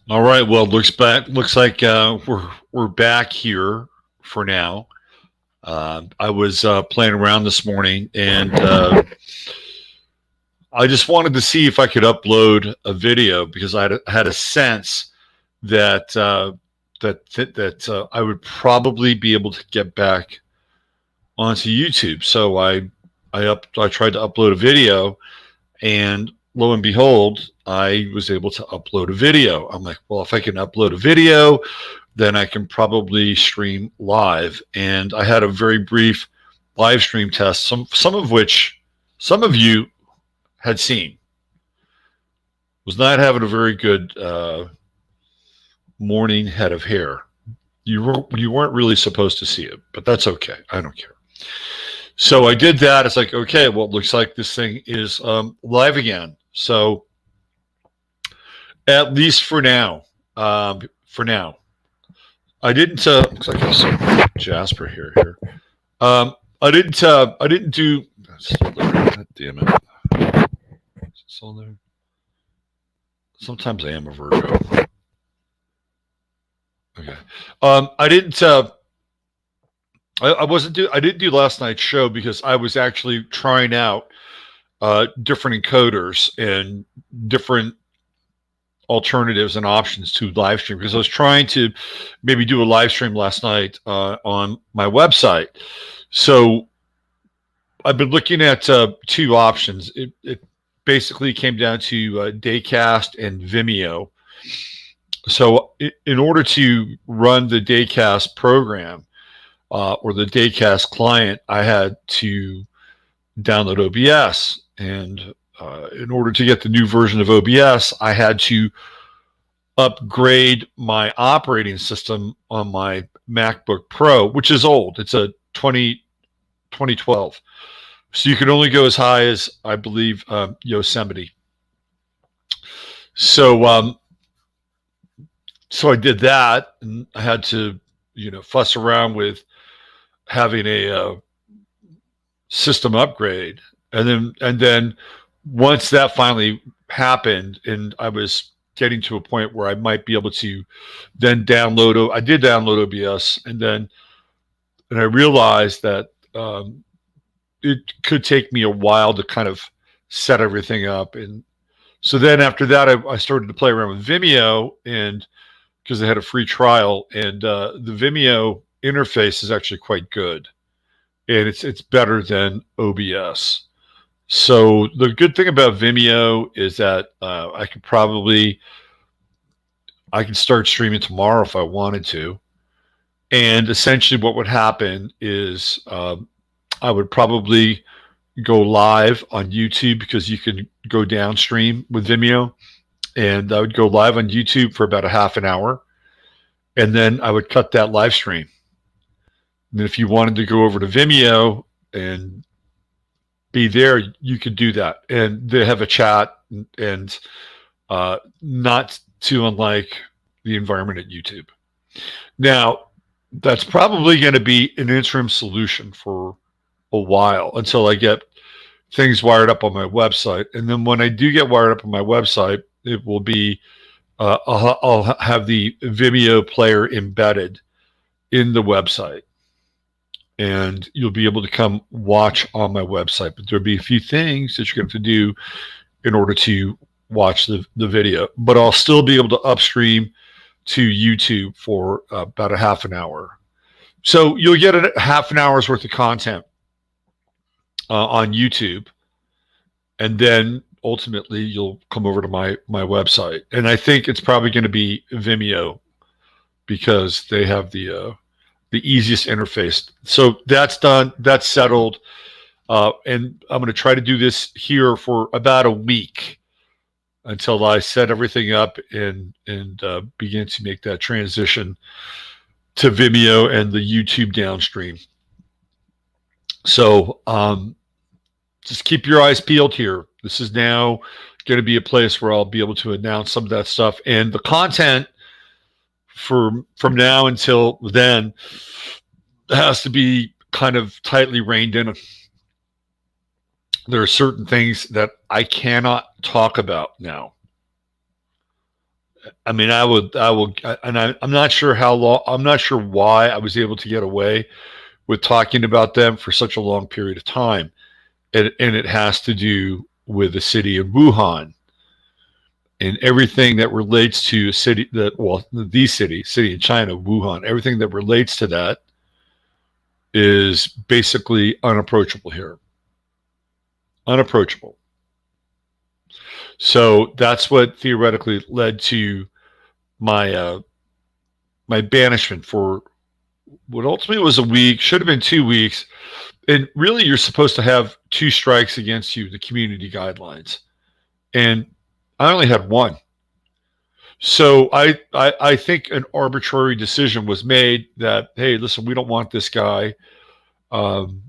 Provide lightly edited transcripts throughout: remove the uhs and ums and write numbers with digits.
All right. Well, looks like we're back here for now. I was playing around this morning, and I just wanted to see if I could upload a video because had a sense that I would probably be able to get back onto YouTube. So I tried to upload a video, and lo and behold, I was able to upload a video. I'm like, well, if I can upload a video, then I can probably stream live. And I had a very brief live stream test, some of which some of you had seen. Was not having a very good morning head of hair. You weren't really supposed to see it, but that's okay. I don't care. So I did that. It's like, okay, well, it looks like this thing is live again. So at least for now, for now, I didn't. Looks like there's some Jasper here. I didn't. I didn't do. God damn it! Is it still there? Sometimes I am a Virgo. Okay. I didn't. I wasn't do. I didn't do last night's show because I was actually trying out different encoders and different alternatives and options to live stream because I was trying to maybe do a live stream last night on my website. So I've been looking at two options. It basically came down to Daycast and Vimeo. So in order to run the Daycast program or the Daycast client, I had to download OBS. And in order to get the new version of OBS, I had to upgrade my operating system on my MacBook Pro, which is old. It's a 2012. So you can only go as high as, I believe, Yosemite. So so I did that, and I had to, fuss around with having a system upgrade, and then once that finally happened, and I was getting to a point where I might be able to then download. I did download OBS, and I realized that it could take me a while to kind of set everything up, and so then after that, I started to play around with Vimeo, and because they had a free trial, and the Vimeo interface is actually quite good, and it's better than OBS. So the good thing about Vimeo is that I can start streaming tomorrow if I wanted to, and essentially what would happen is I would probably go live on YouTube because you can go downstream with Vimeo, and I would go live on YouTube for about a half an hour, and then I would cut that live stream. And if you wanted to go over to Vimeo and be there, you could do that. And they have a chat, and not too unlike the environment at YouTube. Now, that's probably going to be an interim solution for a while until I get things wired up on my website. And then when I do get wired up on my website, it will be I'll have the Vimeo player embedded in the website, and you'll be able to come watch on my website. But there'll be a few things that you're going to have to do in order to watch the video. But I'll still be able to upstream to YouTube for about a half an hour. So you'll get a half an hour's worth of content on YouTube, and then ultimately you'll come over to my website. And I think it's probably going to be Vimeo because they have the easiest interface. So that's done. That's settled. And I'm going to try to do this here for about a week until I set everything up and begin to make that transition to Vimeo and the YouTube downstream. So just keep your eyes peeled here. This is now going to be a place where I'll be able to announce some of that stuff, and the content from now until then has to be kind of tightly reined in. There are certain things that I cannot talk about now, I mean, I will, and I'm not sure how long, I'm not sure why I was able to get away with talking about them for such a long period of time. And it has to do with the city of Wuhan and everything that relates to a city that, well, the city in China, Wuhan, everything that relates to that is basically unapproachable here. Unapproachable. So that's what theoretically led to my my banishment for what ultimately was a week, should have been 2 weeks. And really, you're supposed to have 2 strikes against you, the community guidelines. And I only had one. So I think an arbitrary decision was made that, hey, listen, we don't want this guy um,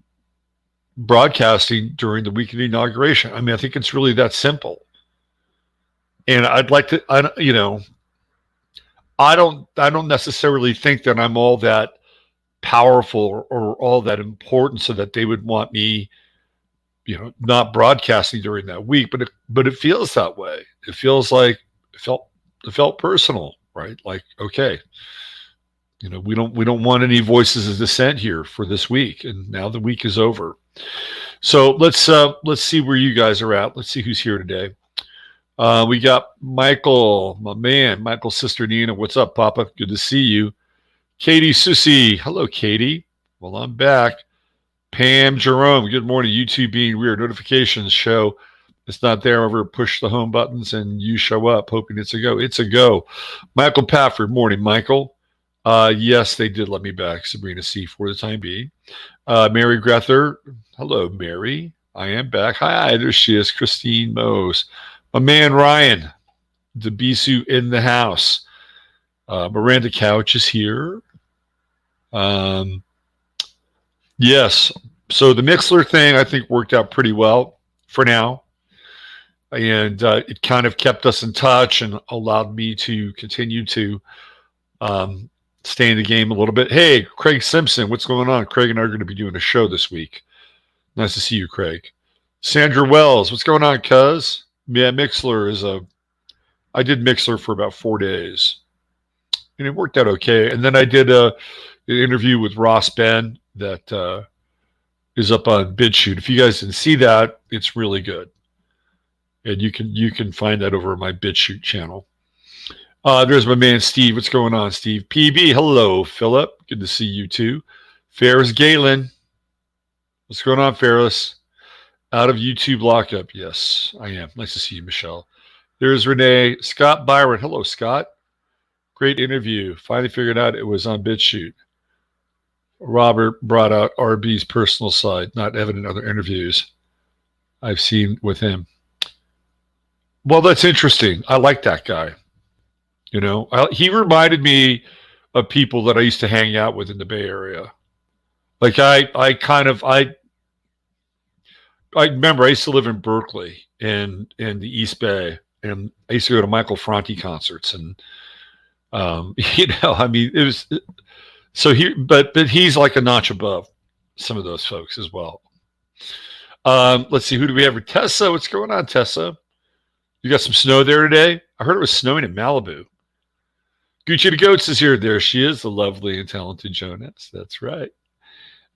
broadcasting during the week of the inauguration. I mean, I think it's really that simple. And I'd like to, I don't necessarily think that I'm all that powerful or all that important so that they would want me, not broadcasting during that week. But it feels that way. It feels like it felt personal, right? Like, okay, we don't want any voices of dissent here for this week, and now the week is over. So let's see where you guys are at. Let's see who's here today. We got Michael, my man, Michael's sister Nina. What's up, Papa? Good to see you. Katie Susie. Hello, Katie. Well, I'm back. Pam Jerome. Good morning. YouTube being weird. Notifications show it's not there. Over push the home buttons and you show up hoping it's a go. It's a go. Michael Pafford. Morning, Michael. Yes, they did let me back. Sabrina C for the time being. Mary Grether. Hello, Mary. I am back. Hi, there she is. Christine Mose. My man, Ryan. Debisu in the house. Miranda Couch is here. Yes. So the Mixler thing, I think, worked out pretty well for now. And it kind of kept us in touch and allowed me to continue to stay in the game a little bit. Hey, Craig Simpson, what's going on? Craig and I are going to be doing a show this week. Nice to see you, Craig. Sandra Wells, what's going on, cuz? Yeah, Mixler is I did Mixler for about 4 days. And it worked out okay. And then I did an interview with Ross Ben that is up on BitChute. If you guys didn't see that, it's really good. And you can find that over my BitChute channel. There's my man Steve. What's going on, Steve? PB, hello, Philip. Good to see you too. Ferris Galen. What's going on, Ferris? Out of YouTube lockup. Yes, I am. Nice to see you, Michelle. There's Renee. Scott Byron. Hello, Scott. Great interview. Finally figured out it was on BitChute. Robert brought out RB's personal side, not evident in other interviews I've seen with him. Well, that's interesting. I like that guy. He reminded me of people that I used to hang out with in the Bay Area. Like I remember I used to live in Berkeley in the East Bay, and I used to go to Michael Franti concerts, and I mean, it was so but he's like a notch above some of those folks as well. Let's see, who do we have? Tessa, what's going on, Tessa? You got some snow there today? I heard it was snowing in Malibu. Gucci the Goats is here. There she is, the lovely and talented Jonas. That's right.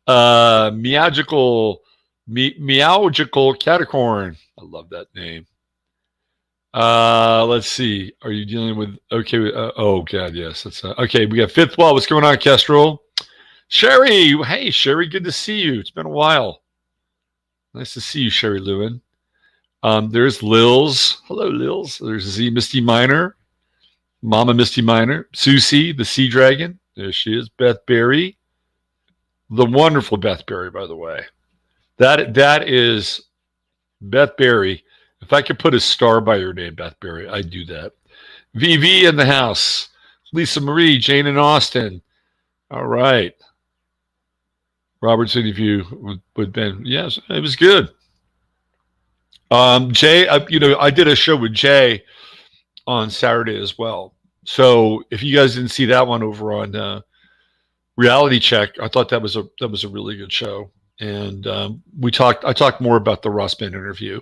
Meowgical Catacorn. I love that name. Let's see. Are you dealing with oh god, yes. That's okay. We got Fifth Wall. What's going on, Kestrel? Sherry. Hey, Sherry, good to see you. It's been a while. Nice to see you, Sherry Lewin. There's Lils. Hello, Lils. There's Z Misty Minor. Mama Misty Minor. Susie, the Sea Dragon. There she is. Beth Berry. The wonderful Beth Berry, by the way. That is Beth Berry. If I could put a star by your name, Beth Berry, I'd do that. VV in the house. Lisa Marie, Jane and Austin. All right. Robert's interview with Ben. Yes, it was good. Jay, I did a show with Jay on Saturday as well. So if you guys didn't see that one over on Reality Check, I thought that was a really good show. And I talked more about the Ross Ben interview.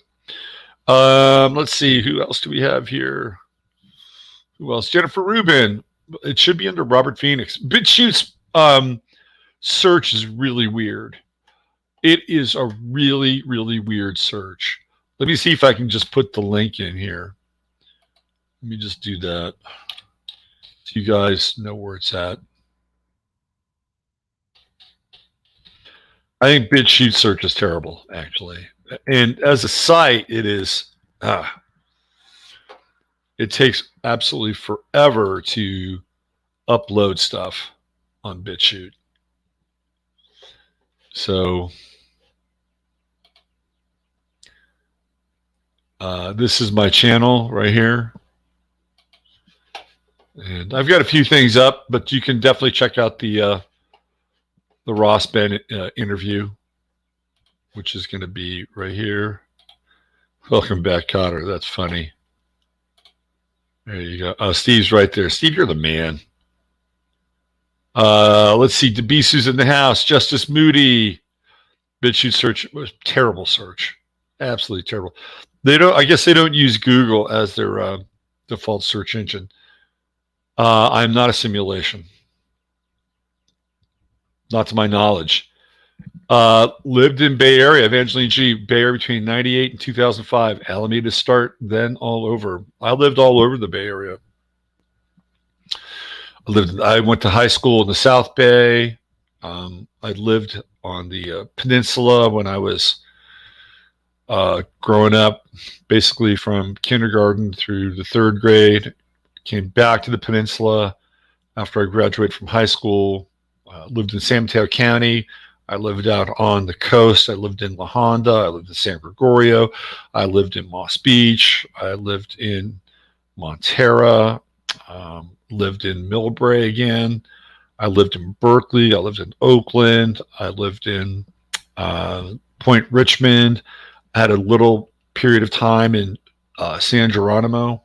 Let's see, who else do we have here? Who else? Jennifer Rubin. It should be under Robert Phoenix. BitChute's search is really weird. It is a really, really weird search. Let me see if I can just put the link in here. Let me just do that so you guys know where it's at. I think BitChute search is terrible, actually. And as a site, it is, it takes absolutely forever to upload stuff on BitChute. So this is my channel right here. And I've got a few things up, but you can definitely check out the Ross Bennett interview, which is going to be right here. Welcome back, Cotter. That's funny. There you go. Oh, Steve's right there. Steve, you're the man. Let's see. Debisu's in the house. Justice Moody. BitChute search was terrible search. Absolutely terrible. They don't. I guess they don't use Google as their default search engine. I'm not a simulation. Not to my knowledge. Lived in Bay Area, Evangeline G, Bay Area between 98 and 2005. Alameda start, then all over. I lived all over the Bay Area. I went to high school in the South Bay. I lived on the peninsula when I was growing up, basically from kindergarten through the third grade. Came back to the peninsula after I graduated from high school. Lived in San Mateo County. I lived out on the coast. I lived in La Honda. I lived in San Gregorio. I lived in Moss Beach. I lived in Montera. Lived in Millbrae again. I lived in Berkeley. I lived in Oakland. I lived in Point Richmond. I had a little period of time in San Geronimo.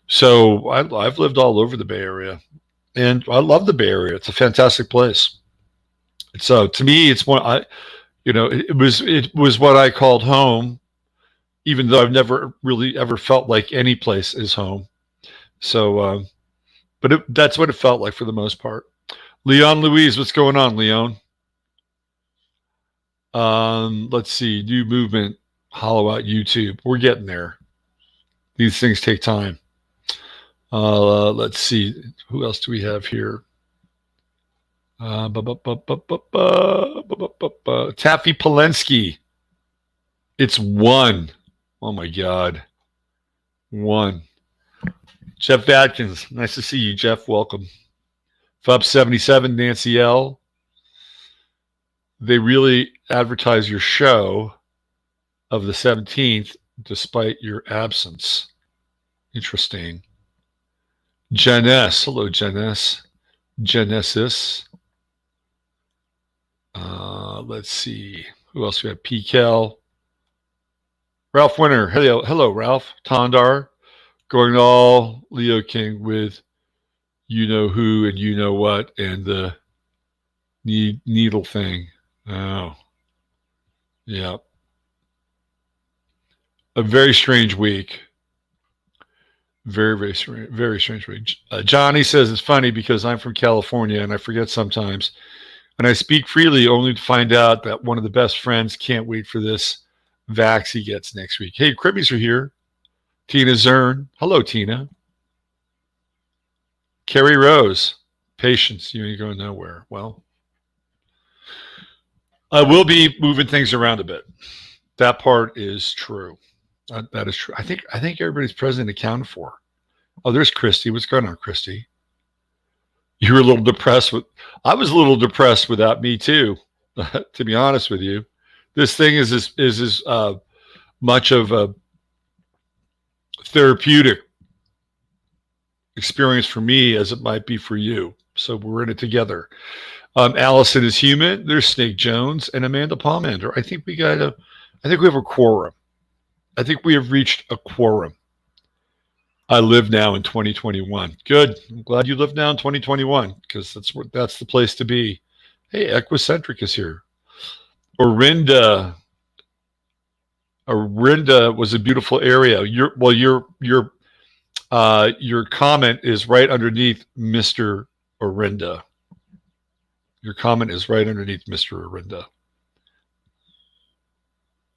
So I've lived all over the Bay Area. And I love the Bay Area. It's a fantastic place. So to me, it's one it was what I called home, even though I've never really ever felt like any place is home. So, but that's what it felt like for the most part. Leon Louise, what's going on, Leon? Let's see, new movement, hollow out YouTube. We're getting there. These things take time. Let's see, who else do we have here? Taffy Polensky. It's 1. Oh my God. 1. Jeff Atkins. Nice to see you, Jeff. Welcome. Fub77, Nancy L. They really advertise your show of the 17th despite your absence. Interesting. Jen S. Hello, Jen S. Genesis. Let's see. Who else we have? PKL. Ralph Winter. Hello, Ralph. Tondar. Going all Leo King with you know who and you know what and the needle thing. Oh. Yeah. A very strange week. Very, very strange week. Johnny says it's funny because I'm from California and I forget sometimes. And I speak freely only to find out that one of the best friends can't wait for this vax he gets next week. Hey, Cribbies are here. Tina Zern. Hello, Tina. Carrie Rose. Patience. You ain't going nowhere. Well, I will be moving things around a bit. That part is true. That is true. I think everybody's present accounted for. Oh, there's Christy. What's going on, Christy? You were a little depressed I was a little depressed without me too, to be honest with you. This thing is as much of a therapeutic experience for me as it might be for you. So we're in it together. Allison is human. There's Snake Jones and Amanda Palmander. I think we have a quorum. I think we have reached a quorum. I live now in 2021. Good. I'm glad you live now in 2021 because that's the place to be. Hey, Equicentric is here. Orinda was a beautiful area. Your Your comment is right underneath Mr. Orinda. Your comment is right underneath Mr. Orinda.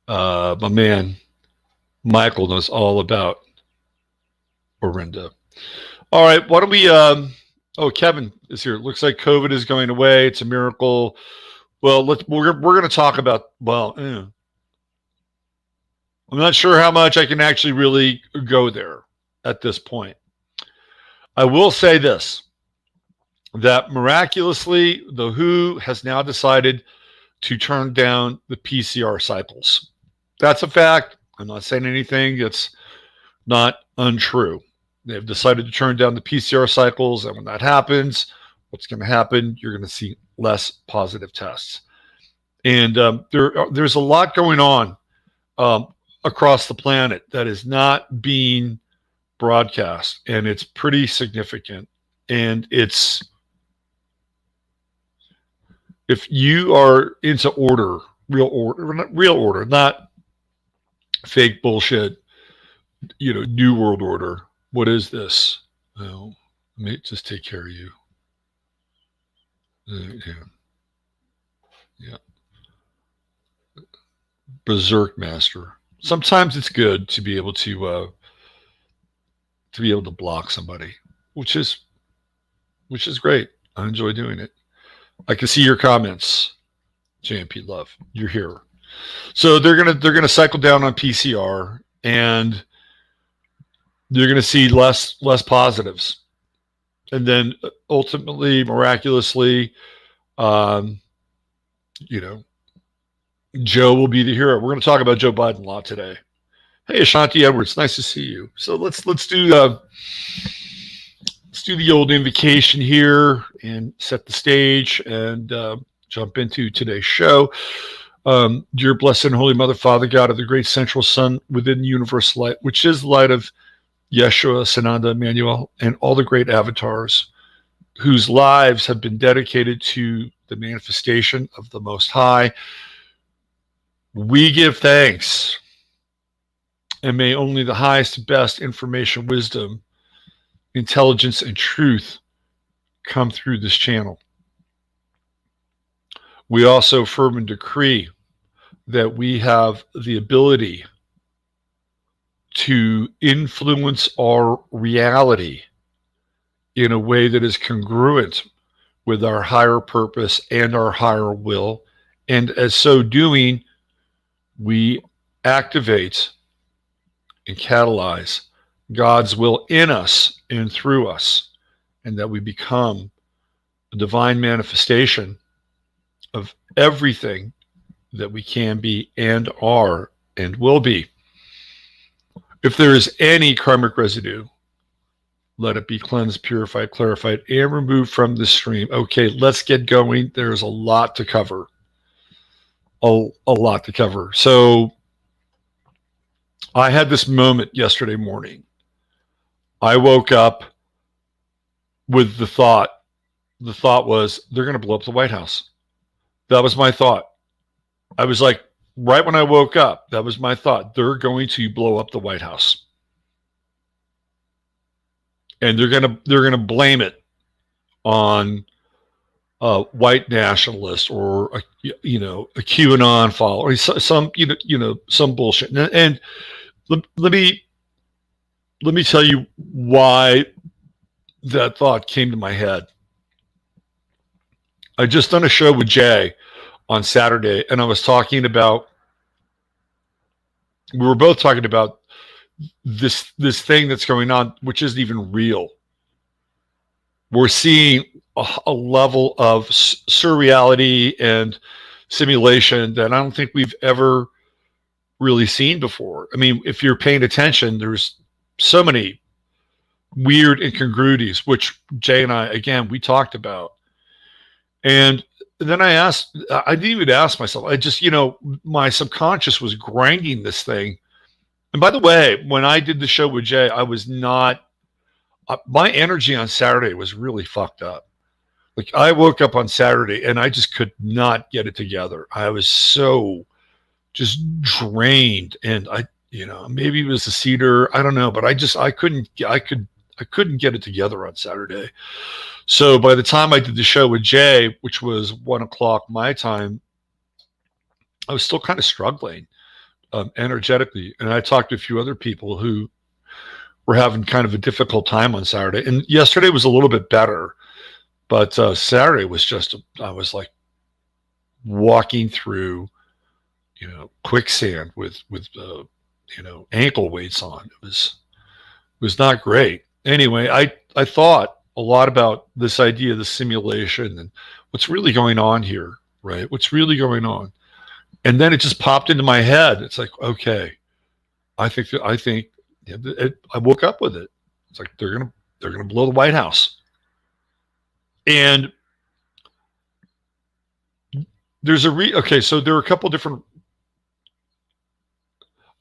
My man, Michael knows all about Orinda. All right, why don't we? Kevin is here. Looks like COVID is going away. It's a miracle. Well, we're going to talk about. Well, I'm not sure how much I can actually really go there at this point. I will say this: that miraculously, the WHO has now decided to turn down the PCR cycles. That's a fact. I'm not saying anything that's not untrue. They've decided to turn down the PCR cycles, and when that happens, what's going to happen? You're going to see less positive tests. And there's a lot going on across the planet that is not being broadcast, and it's pretty significant. And it's, if you are into order, real order, not fake bullshit, new world order. What is this? Oh, let me just take care of you. Yeah. Berserk Master. Sometimes it's good to be able to block somebody, which is great. I enjoy doing it. I can see your comments, JMP Love. You're here. So they're gonna cycle down on PCR, and you're gonna see less positives, and then ultimately, miraculously, Joe will be the hero. We're going to talk about Joe Biden a lot today. Hey, Ashanti Edwards, nice to see you. So let's do the old invocation here and set the stage and jump into today's show. Dear blessed and holy Mother, Father God of the great central sun within the universe light, which is the light of Yeshua, Sananda, Emmanuel, and all the great avatars whose lives have been dedicated to the manifestation of the Most High. We give thanks, and may only the highest, best information, wisdom, intelligence, and truth come through this channel. We also affirm and decree that we have the ability to influence our reality in a way that is congruent with our higher purpose and our higher will. And as so doing, we activate and catalyze God's will in us and through us, and that we become a divine manifestation of everything that we can be and are and will be. If there is any karmic residue, let it be cleansed, purified, clarified, and removed from the stream. Okay, let's get going. There's a lot to cover. A lot to cover. So I had this moment yesterday morning. I woke up with the thought. The thought was, they're going to blow up the White House. That was my thought. I was like, right when I woke up, that was my thought. They're going to blow up the White House. And they're going to blame it on white nationalists or a QAnon follower, or some some bullshit. And let me tell you why that thought came to my head. I just done a show with Jay on Saturday, and I was talking about. We were both talking about this thing that's going on, which isn't even real. We're seeing a level of surreality and simulation that I don't think we've ever really seen before. I mean, if you're paying attention, there's so many weird incongruities, which Jay and I, again, we talked about. And then I didn't even ask myself, I just, my subconscious was grinding this thing. And by the way, when I did the show with Jay, I was not, my energy on Saturday was really fucked up. Like, I woke up on Saturday and I just could not get it together. I was so just drained. And Maybe it was the cedar. I don't know, but I couldn't get it together on Saturday. So by the time I did the show with Jay, which was 1 o'clock my time, I was still kind of struggling energetically. And I talked to a few other people who were having kind of a difficult time on Saturday. And yesterday was a little bit better, but Saturday was I was like walking through, quicksand with ankle weights on. It was not great. Anyway, I thought a lot about this idea of the simulation and what's really going on here, right? What's really going on? And then it just popped into my head. It's like, okay, I woke up with it. It's like they're gonna blow the White House, and there's okay. So there are a couple different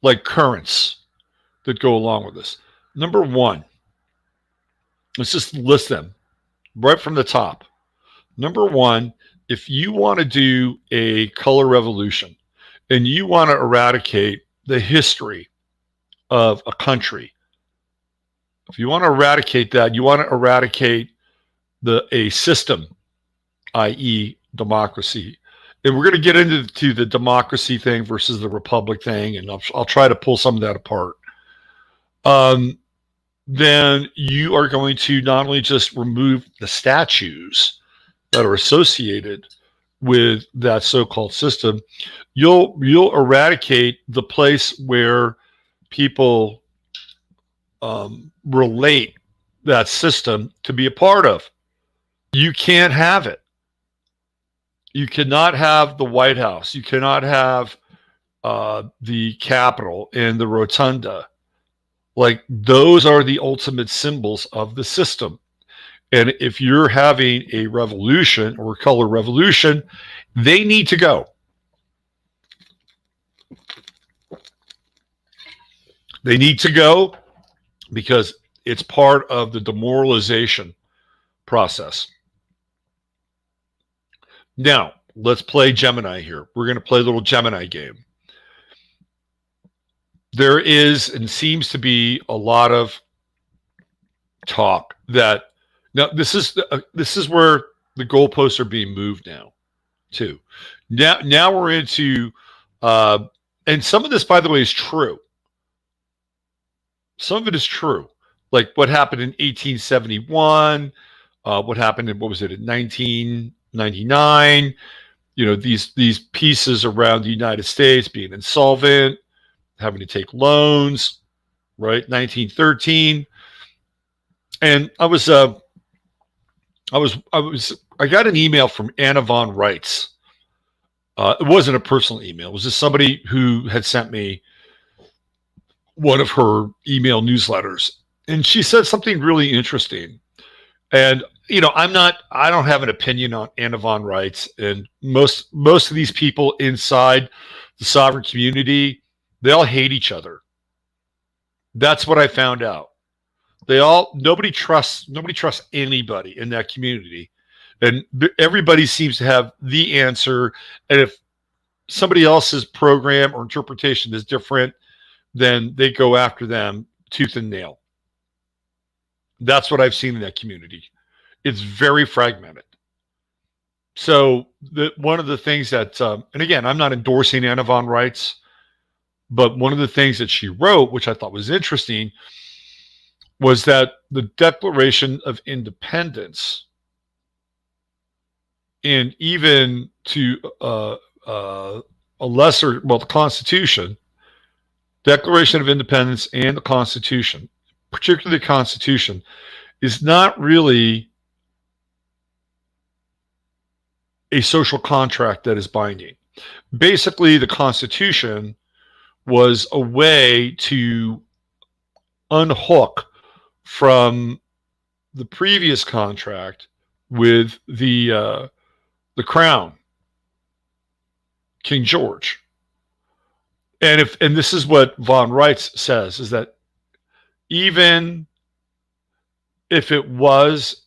like currents that go along with this. Number one, let's just list them right from the top. Number one, if you want to do a color revolution and you want to eradicate the history of a country, if you want to eradicate that, you want to eradicate a system, i.e., democracy. And we're going to get into the democracy thing versus the republic thing, and I'll try to pull some of that apart. Then you are going to not only just remove the statues that are associated with that so-called system, you'll eradicate the place where people relate that system to be a part of. You can't have it. You cannot have the White House. You cannot have the Capitol and the Rotunda. Like, those are the ultimate symbols of the system. And if you're having a revolution or a color revolution, they need to go. They need to go because it's part of the demoralization process. Now, let's play Gemini here. We're going to play a little Gemini game. There is and seems to be a lot of talk that now this is where the goalposts are being moved now too. Now we're into and some of this, by the way, is true. Some of it is true, like what happened in 1871, what happened in, what was it, in 1999? These pieces around the United States being insolvent, having to take loans, right? 1913, and I got an email from Anna von Reitz. It wasn't a personal email. It was just somebody who had sent me one of her email newsletters, and she said something really interesting. And I don't have an opinion on Anna von Reitz, and most of these people inside the sovereign community, they all hate each other. That's what I found out. Nobody trusts anybody in that community, and everybody seems to have the answer. And if somebody else's program or interpretation is different, then they go after them tooth and nail. That's what I've seen in that community. It's very fragmented. So one of the things that, and again, I'm not endorsing Anna von Reitz, but one of the things that she wrote, which I thought was interesting, was that the Declaration of Independence, and even to a lesser, the Constitution, Declaration of Independence and the Constitution, particularly the Constitution, is not really a social contract that is binding. Basically, the Constitution was a way to unhook from the previous contract with the crown, King George. And this is what von Reitz says, is that even if it was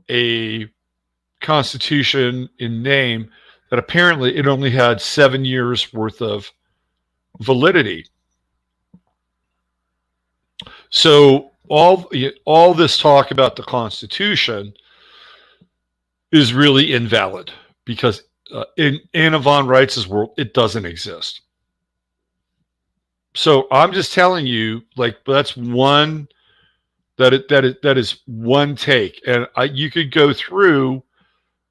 a constitution in name, that apparently it only had 7 years worth of validity. So all this talk about the Constitution is really invalid because in Anna von Reitz's world, it doesn't exist. So I'm just telling you, like that's one that is one take, and you could go through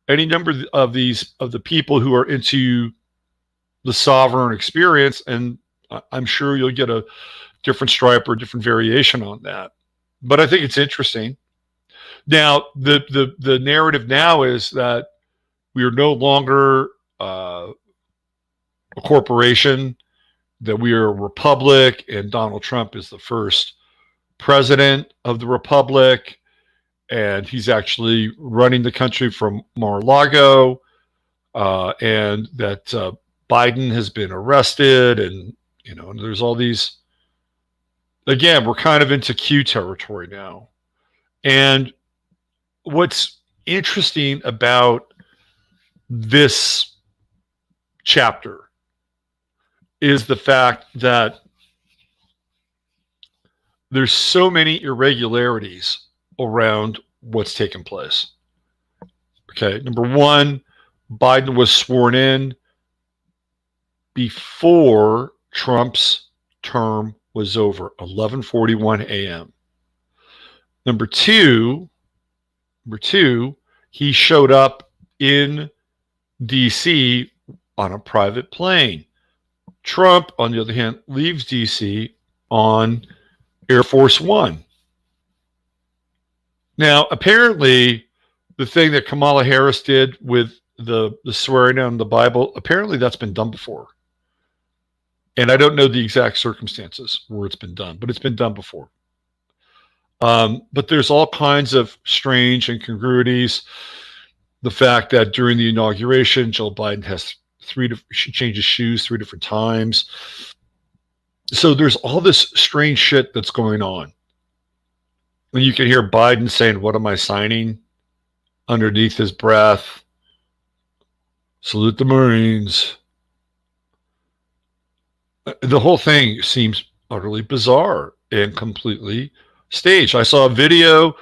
any number of these of the people who are into the sovereign experience, and I'm sure you'll get a different stripe or a different variation on that. But I think it's interesting. Now, the narrative now is that we are no longer a corporation, that we are a republic, and Donald Trump is the first president of the republic, and he's actually running the country from Mar-a-Lago, and that Biden has been arrested, and and there's all these. Again, we're kind of into Q territory now, and what's interesting about this chapter is the fact that there's so many irregularities around what's taken place. Okay, number one, Biden was sworn in before Trump's term was over, 11:41 a.m. Number two, he showed up in D.C. on a private plane. Trump, on the other hand, leaves D.C. on Air Force One. Now, apparently, the thing that Kamala Harris did with the swearing on the Bible, apparently that's been done before. And I don't know the exact circumstances where it's been done, but it's been done before. But there's all kinds of strange incongruities. The fact that during the inauguration, Joe Biden has she changes shoes 3 different times. So there's all this strange shit that's going on. And you can hear Biden saying, "What am I signing?" underneath his breath. Salute the Marines. The whole thing seems utterly bizarre and completely staged. I saw a video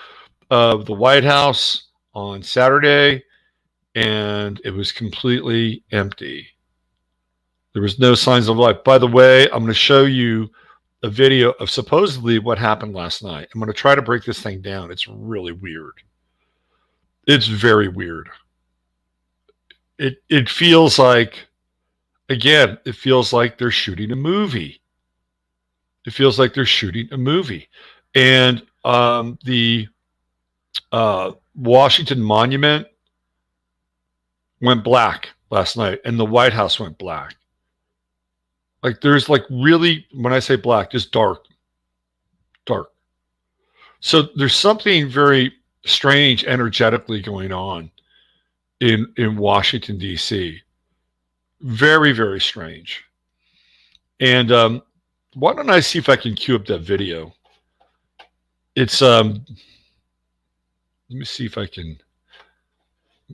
of the White House on Saturday, and it was completely empty. There was no signs of life. By the way, I'm going to show you a video of supposedly what happened last night. I'm going to try to break this thing down. It's really weird. It's very weird. It feels like, again, it feels like they're shooting a movie. It feels like they're shooting a movie. And the Washington Monument went black last night, and the White House went black. Like there's like really, when I say black, just dark. So there's something very strange energetically going on in Washington, D.C. Very, very strange. And why don't I see if I can cue up that video? It's let me see if I can.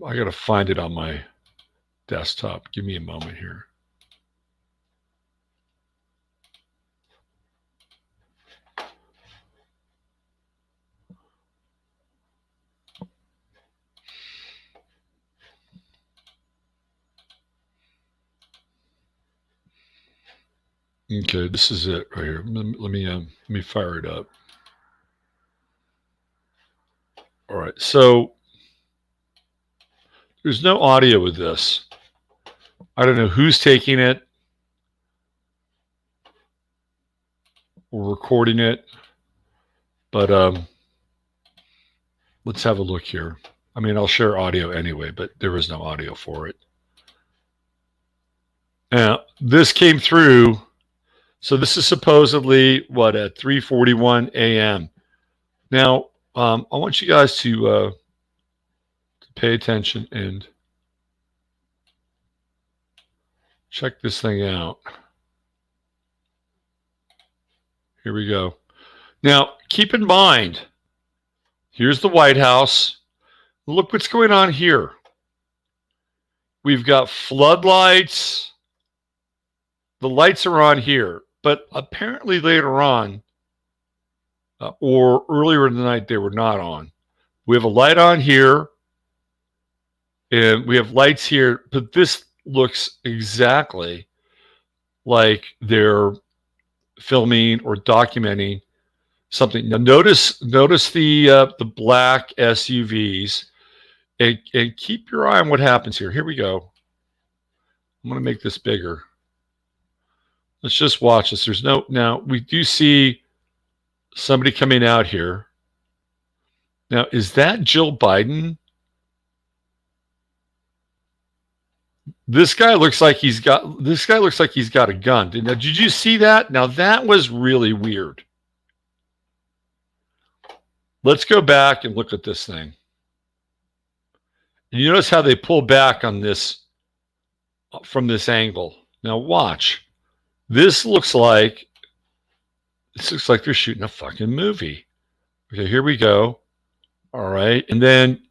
I got to find it on my desktop. Give me a moment here. Okay, this is it right here. Let me fire it up. All right, so there's no audio with this. I don't know who's taking it or recording it, but let's have a look here. I mean, I'll share audio anyway, but there is no audio for it. Now, this came through. So this is supposedly what, at 3:41 a.m. Now, I want you guys to pay attention and check this thing out. Here we go. Now, keep in mind, here's the White House. Look what's going on here. We've got floodlights. The lights are on here, but apparently later on, or earlier in the night they were not on. We have a light on here, and we have lights here, but this looks exactly like they're filming or documenting something. Now notice the black SUVs, and keep your eye on what happens here. Here we go. I'm going to make this bigger. Let's just watch this. Now we do see somebody coming out here. Now, is that Jill Biden? This guy looks like he's got a gun. Now, did you see that? Now that was really weird. Let's go back and look at this thing. And you notice how they pull back on this from this angle. Now watch. This looks like they're shooting a fucking movie. Okay, here we go. All right. And then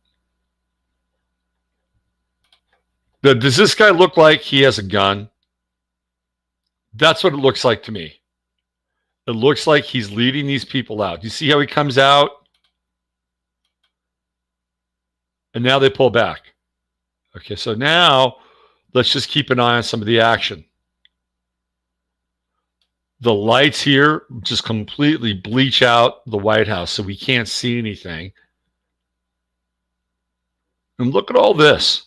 does this guy look like he has a gun? That's what it looks like to me. It looks like he's leading these people out. You see how he comes out? And now they pull back. Okay, so now let's just keep an eye on some of the action. The lights here just completely bleach out the White House, so we can't see anything. And look at all this.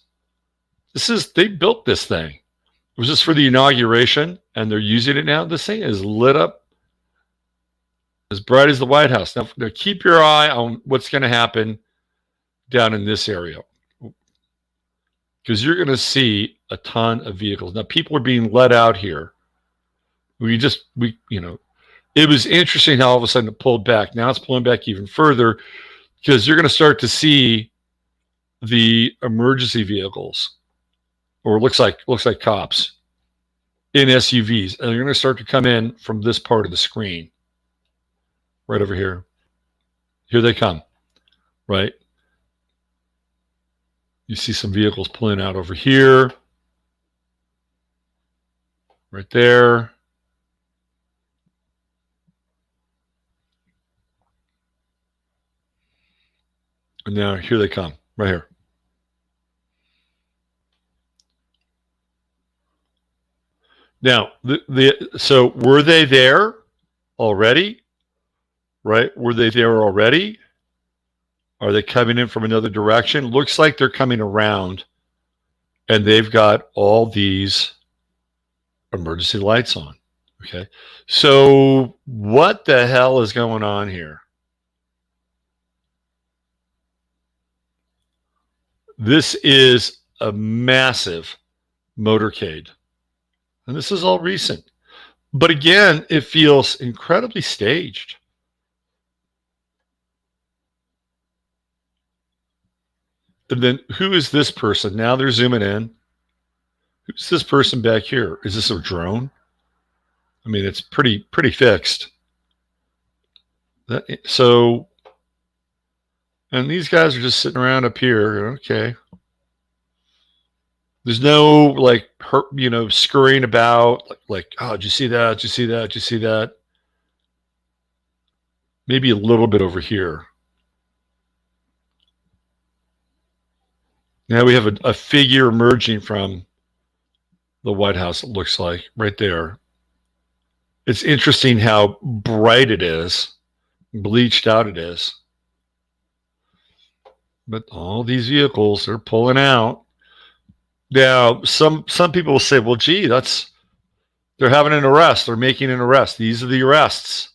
They built this thing. It was just for the inauguration, and they're using it now. This thing is lit up as bright as the White House. Now keep your eye on what's going to happen down in this area, because you're going to see a ton of vehicles. Now people are being let out here. It was interesting how all of a sudden it pulled back. Now it's pulling back even further, because you're going to start to see the emergency vehicles, or looks like cops in SUVs, and they're going to start to come in from this part of the screen, right over here. Here they come, right? You see some vehicles pulling out over here, right there. And now here they come, right here. Now, so were they there already? Right? Were they there already? Are they coming in from another direction? Looks like they're coming around, and they've got all these emergency lights on. Okay. So what the hell is going on here? This is a massive motorcade. And this is all recent. But again, it feels incredibly staged. And then who is this person? Now they're zooming in. Who's this person back here? Is this a drone? I mean, it's pretty fixed. And these guys are just sitting around up here. Okay. There's no scurrying about like, oh, did you see that? Did you see that? Did you see that? Maybe a little bit over here. Now we have a figure emerging from the White House, it looks like, right there. It's interesting how bright it is, bleached out it is. But all these vehicles are pulling out. Now, some people will say, well, gee, they're having an arrest. They're making an arrest. These are the arrests.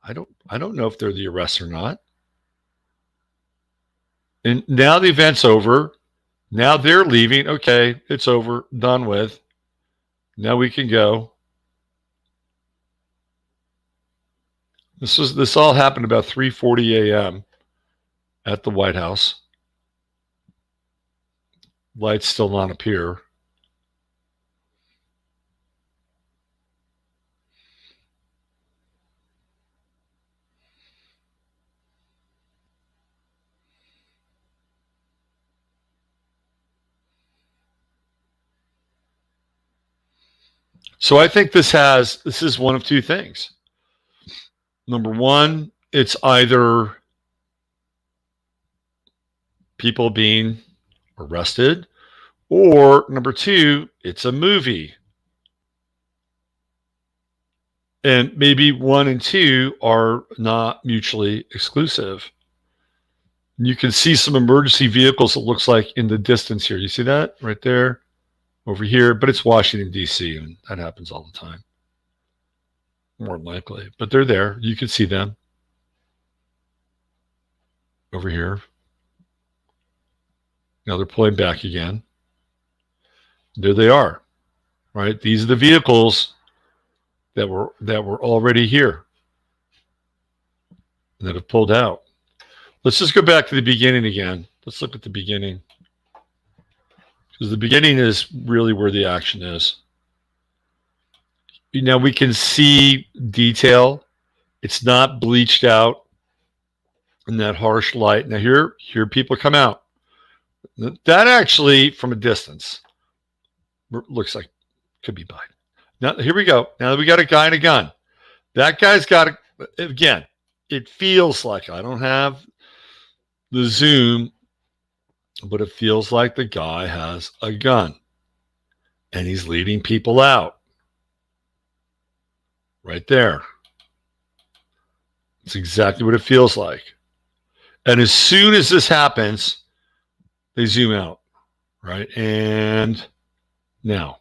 I don't know if they're the arrests or not. And now the event's over. Now they're leaving. Okay, it's over, done with. Now we can go. This all happened about 3:40 a.m. at the White House. Lights still not up here. So I think this is one of two things. Number one, it's either people being arrested, or number two, it's a movie. And maybe one and two are not mutually exclusive. You can see some emergency vehicles, it looks like, in the distance here. You see that right there, over here? But it's Washington, D.C., and that happens all the time. More than likely. But they're there. You can see them over here. Now they're pulling back again. There they are, right? These are the vehicles that were already here that have pulled out. Let's just go back to the beginning again. Let's look at the beginning, because the beginning is really where the action is. Now we can see detail. It's not bleached out in that harsh light. Now here people come out. That actually, from a distance, looks like could be Biden. Now here we go. Now that we got a guy and a gun. That guy's got a, again, it feels like, I don't have the zoom, but it feels like the guy has a gun and he's leading people out. Right there. It's exactly what it feels like. And as soon as this happens, they zoom out, right? And now,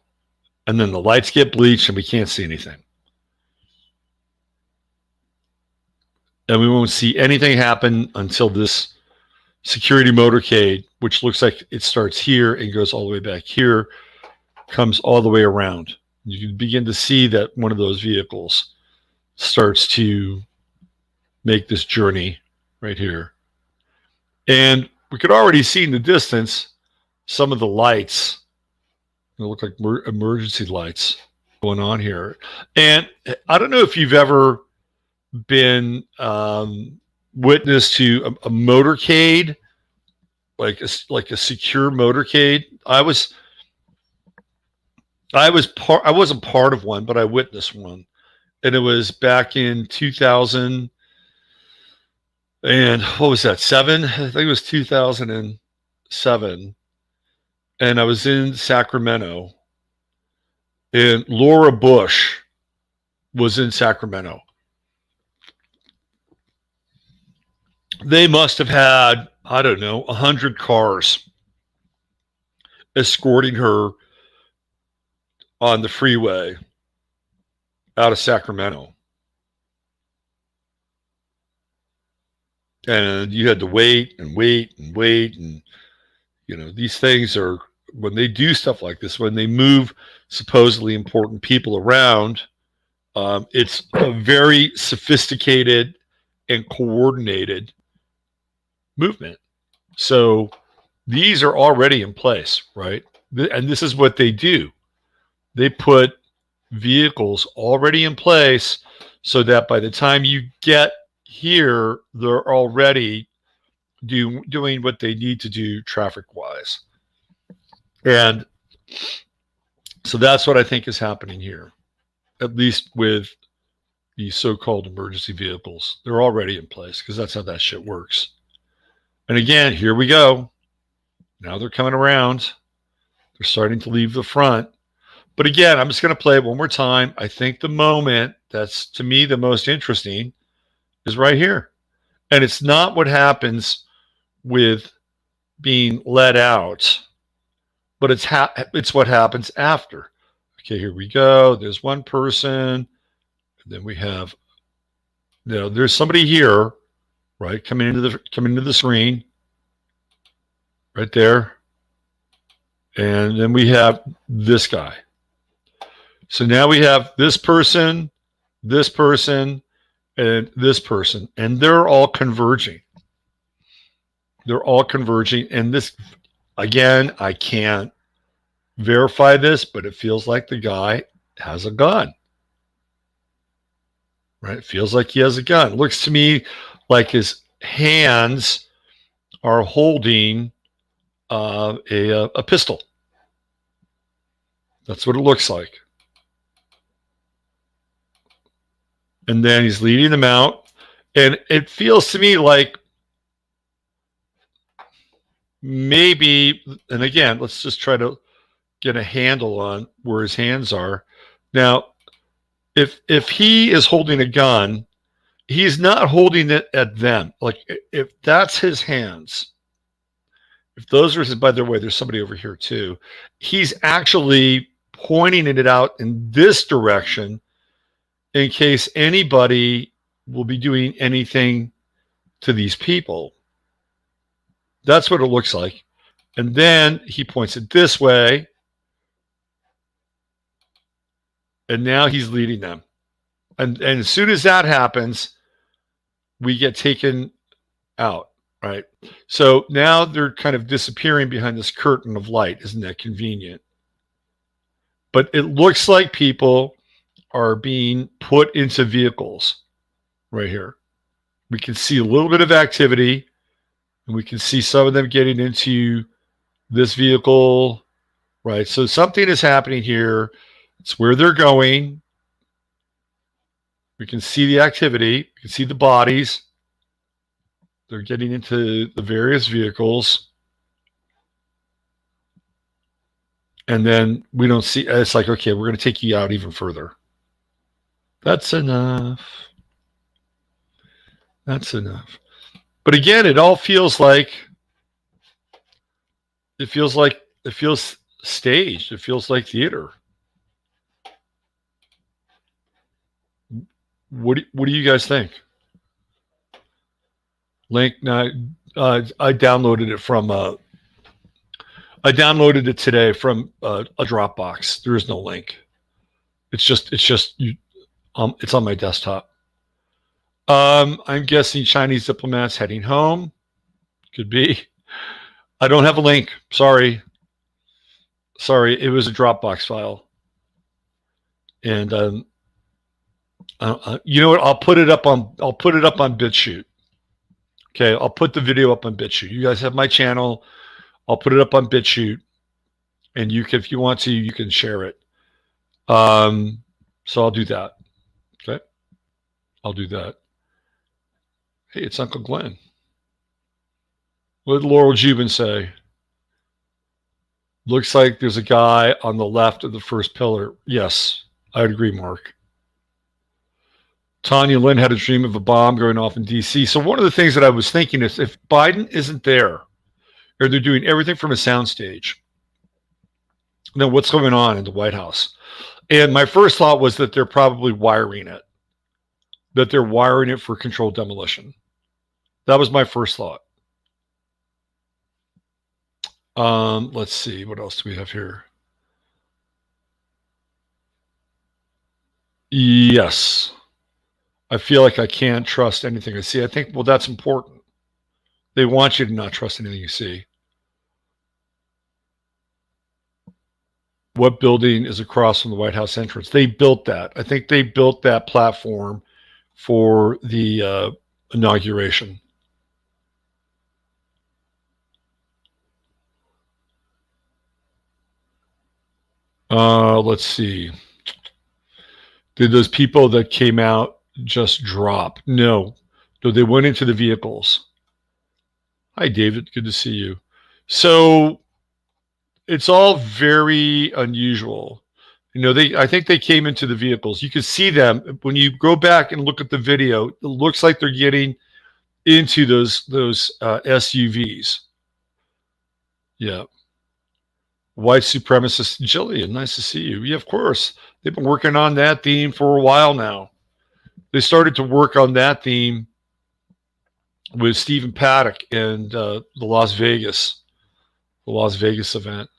and then the lights get bleached and we can't see anything. And we won't see anything happen until this security motorcade, which looks like it starts here and goes all the way back here, comes all the way around. You can begin to see that one of those vehicles starts to make this journey right here. And we could already see in the distance some of the lights. They look like emergency lights going on here. And I don't know if you've ever been witness to a motorcade, like a secure motorcade. I wasn't part of one, but I witnessed one, and it was back in 2000. And what was that? 7? I think it was 2007. And I was in Sacramento, and Laura Bush was in Sacramento. They must have had, I don't know, 100 cars escorting her on the freeway out of Sacramento. And you had to wait and wait and wait. And, you know, these things are, when they do stuff like this, when they move supposedly important people around, it's a very sophisticated and coordinated movement. So these are already in place, right? And this is what they do. They put vehicles already in place so that by the time you get here, they're already doing what they need to do traffic-wise. And so that's what I think is happening here, at least with these so-called emergency vehicles. They're already in place because that's how that shit works. And again, here we go. Now they're coming around. They're starting to leave the front. But again, I'm just going to play it one more time. I think the moment that's, to me, the most interesting is right here. And it's not what happens with being let out, but it's what happens after. Okay, here we go. There's one person. Then we have, you know, there's somebody here, right, coming into the screen, right there. And then we have this guy. So now we have this person, and this person, and they're all converging. They're all converging. And this, again, I can't verify this, but it feels like the guy has a gun. Right? It feels like he has a gun. It looks to me like his hands are holding a pistol. That's what it looks like. And then he's leading them out. And it feels to me like maybe, and again, let's just try to get a handle on where his hands are. Now, if he is holding a gun, he's not holding it at them. Like if that's his hands, if those are his, by the way, there's somebody over here too. He's actually pointing it out in this direction in case anybody will be doing anything to these people. That's what it looks like. And then he points it this way. And now he's leading them. And as soon as that happens, we get taken out, right? So now they're kind of disappearing behind this curtain of light. Isn't that convenient? But it looks like people are being put into vehicles right here. We can see a little bit of activity, and we can see some of them getting into this vehicle, right? So something is happening here. It's where they're going. We can see the activity. We can see the bodies. They're getting into the various vehicles. And then we don't see, it's like, okay, we're going to take you out even further. That's enough. That's enough. But again, it all feels like, it feels staged. It feels like theater. What do you guys think? Link, now, I downloaded it from, I downloaded it today from a Dropbox. There is no link. It's just you. It's on my desktop. I'm guessing Chinese diplomats heading home. Could be. I don't have a link. Sorry. It was a Dropbox file. And you know what? I'll put it up on BitChute. Okay, I'll put the video up on BitChute. You guys have my channel. I'll put it up on BitChute, and you can, if you want to, you can share it. So I'll do that. Okay, I'll do that. Hey, it's Uncle Glenn. What did Laurel Jubin say? Looks like there's a guy on the left of the first pillar. Yes, I'd agree, Mark. Tanya Lynn had a dream of a bomb going off in D.C. So one of the things that I was thinking is if Biden isn't there, or they're doing everything from a soundstage, then what's going on in the White House? And my first thought was that they're probably wiring it, that they're wiring it for controlled demolition. That was my first thought. Let's see. What else do we have here? Yes. I feel like I can't trust anything I see. I think, well, that's important. They want you to not trust anything you see. What building is across from the White House entrance? They built that. I think they built that platform for the inauguration. Let's see. Did those people that came out just drop? No, they went into the vehicles. Hi, David. Good to see you. So it's all very unusual. You know, I think they came into the vehicles. You can see them when you go back and look at the video. It looks like they're getting into those SUVs. Yeah. White supremacist Jillian, nice to see you. Yeah, of course. They've been working on that theme for a while now. They started to work on that theme with Stephen Paddock and the Las Vegas event.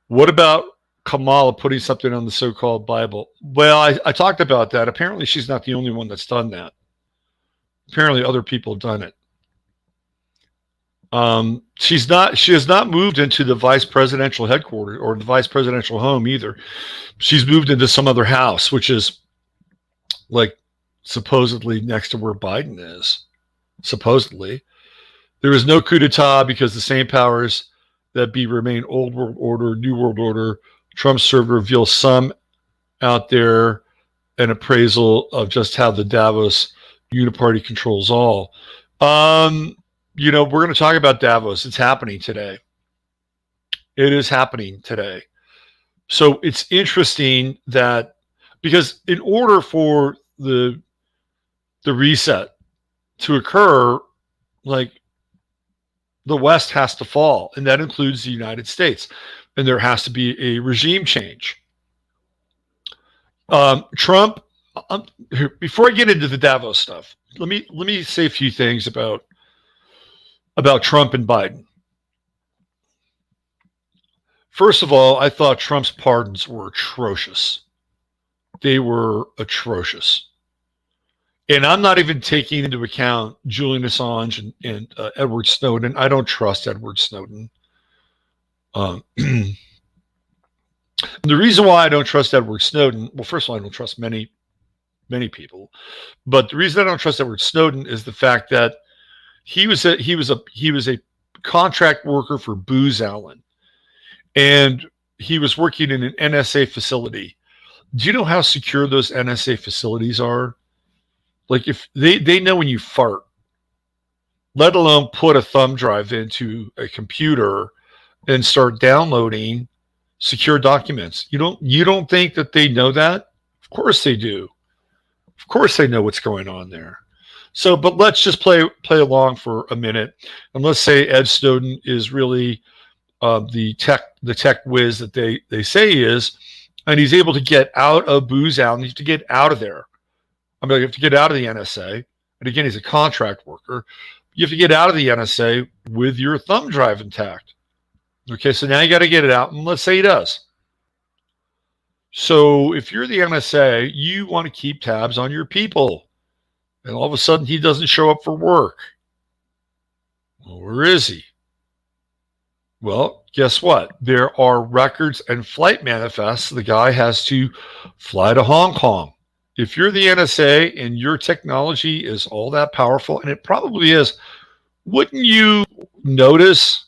What about Kamala putting something on the so-called Bible? Well, I talked about that. Apparently, she's not the only one that's done that. Apparently, other people have done it. She has not moved into the vice presidential headquarters or the vice presidential home either. She's moved into some other house, which is like supposedly next to where Biden is. Supposedly. There is no coup d'etat because the same powers that be remain old world order, new world order. Trump served reveals some out there an appraisal of just how the Davos Uniparty controls all. We're going to talk about Davos. It's happening today. It is happening today. So it's interesting that because in order for the reset to occur, like the West has to fall, and that includes the United States, and there has to be a regime change. Trump. Before I get into the Davos stuff, let me say a few things about Trump and Biden. First of all, I thought Trump's pardons were atrocious. They were atrocious. And I'm not even taking into account Julian Assange and Edward Snowden. I don't trust Edward Snowden. The reason why I don't trust Edward Snowden, well, first of all, I don't trust many people, but the reason I don't trust Edward Snowden is the fact that he was a contract worker for Booz Allen, and he was working in an NSA facility. Do you know how secure those NSA facilities are? Like, if they know when you fart, let alone put a thumb drive into a computer and start downloading secure documents. You don't think that they know that? Of course they do. Of course they know what's going on there. So, but let's just play along for a minute, and let's say Ed Snowden is really the tech whiz that they say he is, and he's able to get out of Booz Allen. He has to get out of there. I mean, you have to get out of the NSA. And again, he's a contract worker. You have to get out of the NSA with your thumb drive intact. Okay, so now you got to get it out, and let's say he does. So if you're the NSA, you want to keep tabs on your people. And all of a sudden, he doesn't show up for work. Well, where is he? Well, guess what? There are records and flight manifests. The guy has to fly to Hong Kong. If you're the NSA and your technology is all that powerful, and it probably is, wouldn't you notice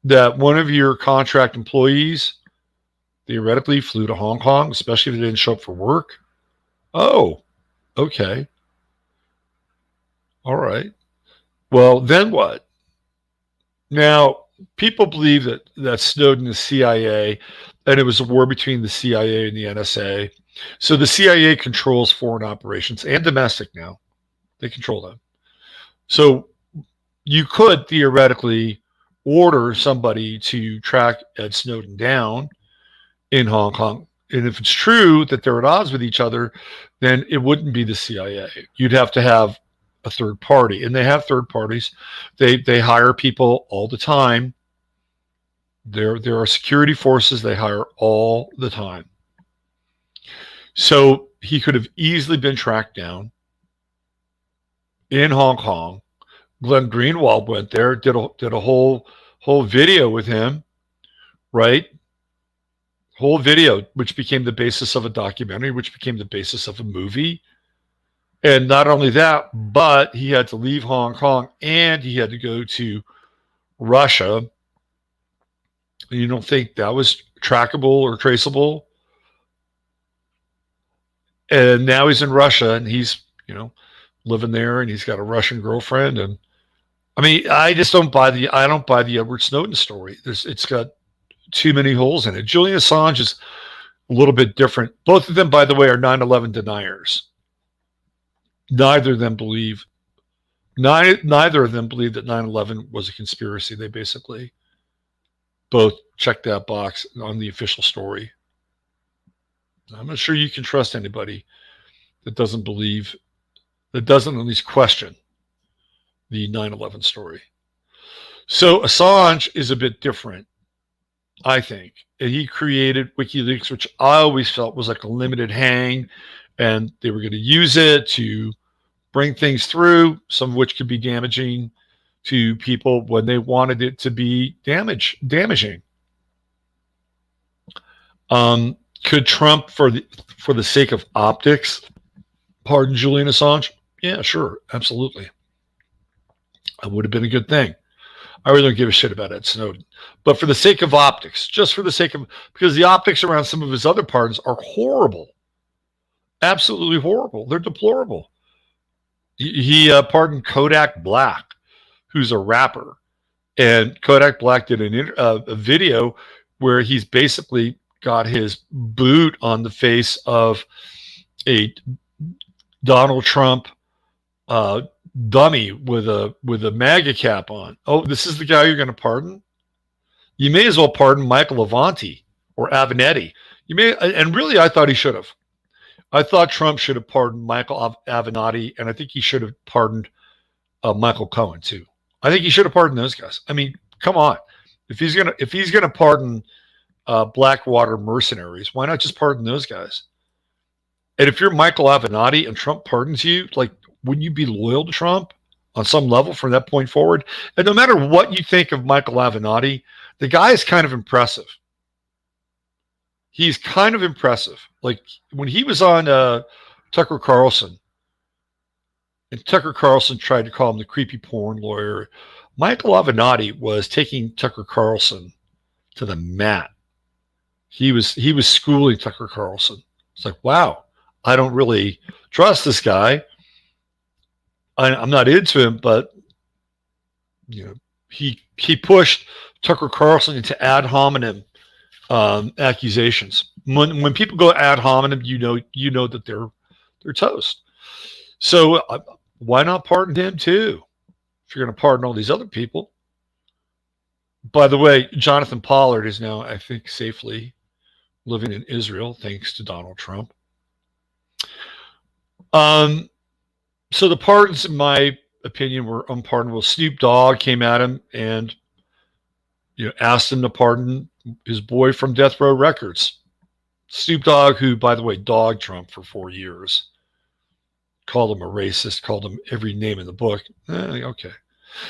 that one of your contract employees theoretically flew to Hong Kong, especially if they didn't show up for work? Oh, okay. All right. Well, then what? Now, people believe that Snowden is CIA, and it was a war between the CIA and the NSA. So the CIA controls foreign operations and domestic now. They control them. So you could theoretically order somebody to track Ed Snowden down in Hong Kong. And if it's true that they're at odds with each other, then it wouldn't be the CIA. You'd have to have a third party. And they have third parties. They hire people all the time. There are security forces they hire all the time. So he could have easily been tracked down in Hong Kong. Glenn Greenwald went there, did a whole video with him, right? Whole video, which became the basis of a documentary, which became the basis of a movie. And not only that, but he had to leave Hong Kong and he had to go to Russia. You don't think that was trackable or traceable? And now he's in Russia and he's, living there, and he's got a Russian girlfriend. And I mean, I don't buy the Edward Snowden story. It's got too many holes in it. Julian Assange is a little bit different. Both of them, by the way, are 9/11 deniers. Neither of them believe that 9/11 was a conspiracy. They basically both check that box on the official story. I'm not sure you can trust anybody that doesn't at least question the 9/11 story. So Assange is a bit different, I think. And he created WikiLeaks, which I always felt was like a limited hang, and they were going to use it to bring things through, some of which could be damaging to people when they wanted it to be damaging. Could Trump, for the sake of optics, pardon Julian Assange? Yeah, sure, absolutely. It would have been a good thing. I really don't give a shit about Ed Snowden. But for the sake of optics, because the optics around some of his other pardons are horrible. Absolutely horrible. They're deplorable. He pardoned Kodak Black, who's a rapper. And Kodak Black did a video where he's basically got his boot on the face of a Donald Trump uh, dummy with a MAGA cap on. Oh, this is the guy you're going to pardon? You may as well pardon Michael Avenatti or Avenatti. You may, and really, I thought he should have. I thought Trump should have pardoned Michael Avenatti, and I think he should have pardoned Michael Cohen too. I think he should have pardoned those guys. I mean, come on. If he's gonna pardon Blackwater mercenaries, why not just pardon those guys? And if you're Michael Avenatti and Trump pardons you, like, wouldn't you be loyal to Trump on some level from that point forward? And no matter what you think of Michael Avenatti, the guy is kind of impressive. He's kind of impressive. Like when he was on Tucker Carlson, and Tucker Carlson tried to call him the creepy porn lawyer, Michael Avenatti was taking Tucker Carlson to the mat. He was schooling Tucker Carlson. It's like, wow, I don't really trust this guy. I'm not into him, but he pushed Tucker Carlson into ad hominem accusations. When people go ad hominem, you know that they're toast. So why not pardon him too? If you're going to pardon all these other people. By the way, Jonathan Pollard is now, I think, safely living in Israel thanks to Donald Trump. So the pardons, in my opinion, were unpardonable. Snoop Dogg came at him and asked him to pardon his boy from Death Row Records. Snoop Dogg, who, by the way, dogged Trump for 4 years, called him a racist, called him every name in the book. Okay.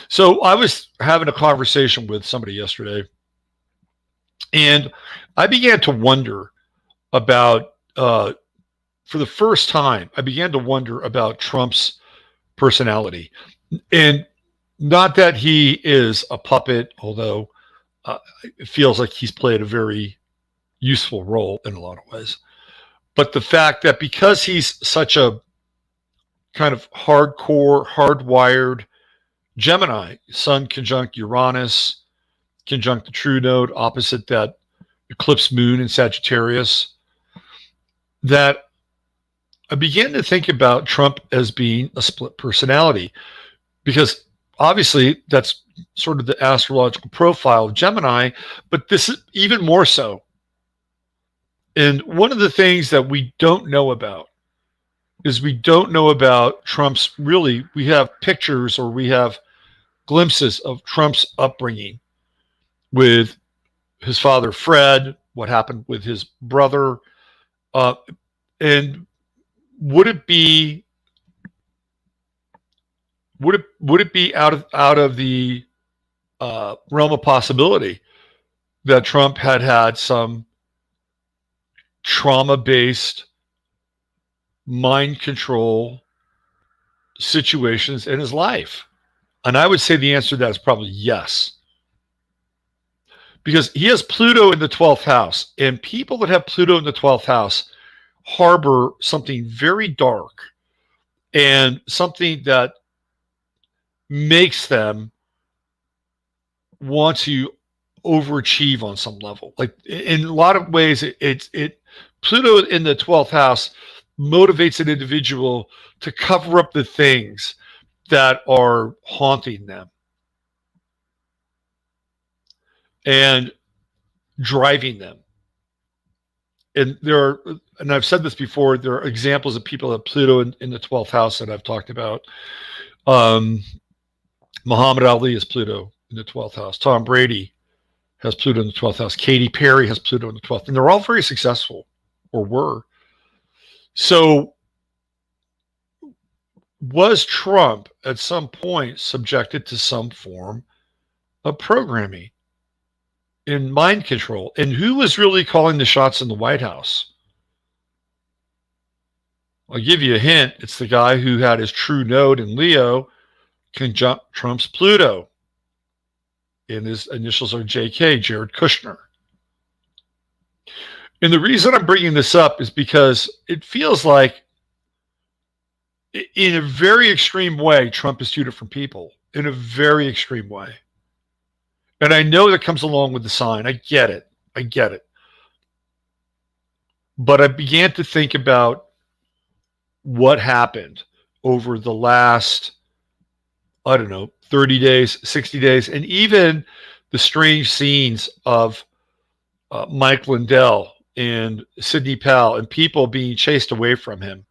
So I was having a conversation with somebody yesterday, and I began to wonder about, for the first time, I began to wonder about Trump's personality. And not that he is a puppet, although it feels like he's played a very useful role in a lot of ways. But the fact that because he's such a kind of hardcore, hardwired Gemini, Sun conjunct Uranus, conjunct the true node, opposite that eclipse moon in Sagittarius, that I began to think about Trump as being a split personality, because obviously that's sort of the astrological profile of Gemini, but this is even more so. And one of the things that we don't know about is we don't know about Trump's, really, we have pictures or we have glimpses of Trump's upbringing with his father, Fred, what happened with his brother, and would it be out of the realm of possibility that Trump had some trauma-based mind control situations in his life? And I would say the answer to that is probably yes. Because he has Pluto in the 12th house, and people that have Pluto in the 12th house harbor something very dark and something that makes them want to overachieve on some level. Like in a lot of ways, it Pluto in the 12th house motivates an individual to cover up the things that are haunting them and driving them. And I've said this before, there are examples of people that Pluto in the 12th house that I've talked about. Muhammad Ali has Pluto in the 12th house. Tom Brady has Pluto in the 12th house. Katy Perry has Pluto in the 12th. And they're all very successful, or were. So was Trump at some point subjected to some form of programming in mind control? And who was really calling the shots in the White House? I'll give you a hint. It's the guy who had his true node in Leo conjunct Trump's Pluto. And his initials are JK, Jared Kushner. And the reason I'm bringing this up is because it feels like In a very extreme way, Trump is two different people. In a very extreme way. And I know that comes along with the sign. I get it. I get it. But I began to think about what happened over the last, I don't know, 30 days, 60 days, and even the strange scenes of Mike Lindell and Sidney Powell and people being chased away from him.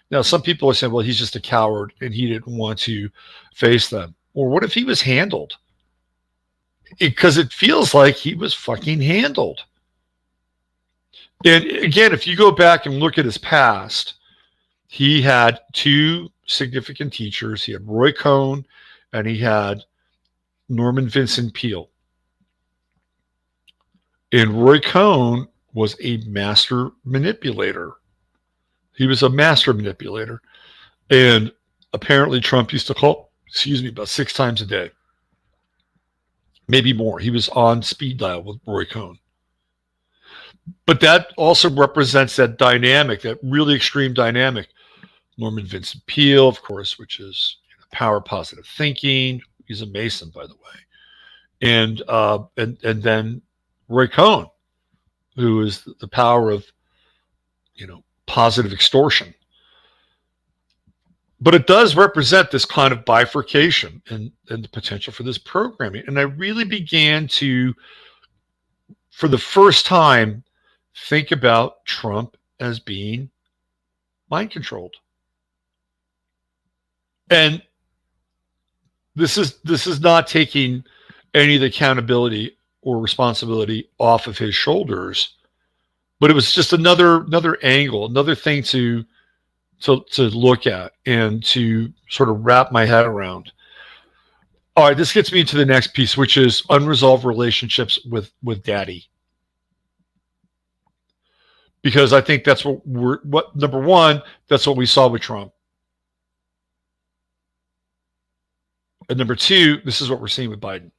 Now, some people are saying, well, he's just a coward and he didn't want to face them. Or what if he was handled? Because it feels like he was fucking handled. And again, if you go back and look at his past, he had two significant teachers. He had Roy Cohn and he had Norman Vincent Peale. And Roy Cohn was a master manipulator. He was a master manipulator. And apparently Trump used to call, about 6 times a day. Maybe more. He was on speed dial with Roy Cohn. But that also represents that dynamic, that really extreme dynamic. Norman Vincent Peale, of course, which is power positive thinking. He's a Mason, by the way. And then Roy Cohn, who is the power of, positive extortion. But it does represent this kind of bifurcation and the potential for this programming. And I really began to, for the first time, think about Trump as being mind controlled. And this is not taking any of the accountability or responsibility off of his shoulders, but it was just another angle, another thing to look at and to sort of wrap my head around. All right, this gets me into the next piece, which is unresolved relationships with daddy. Because I think that's number one, that's what we saw with Trump. And number two, this is what we're seeing with Biden.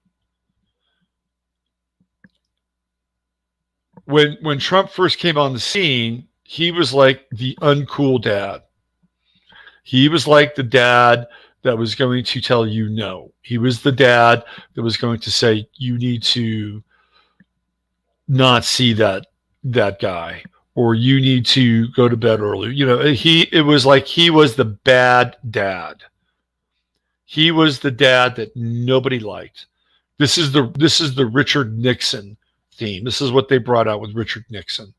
When Trump first came on the scene, he was like the uncool dad. He was like the dad that was going to tell you no. He was the dad that was going to say, you need to not see that guy, or you need to go to bed early. It was like he was the bad dad. He was the dad that nobody liked. This is the Richard Nixon theme. This is what they brought out with Richard Nixon.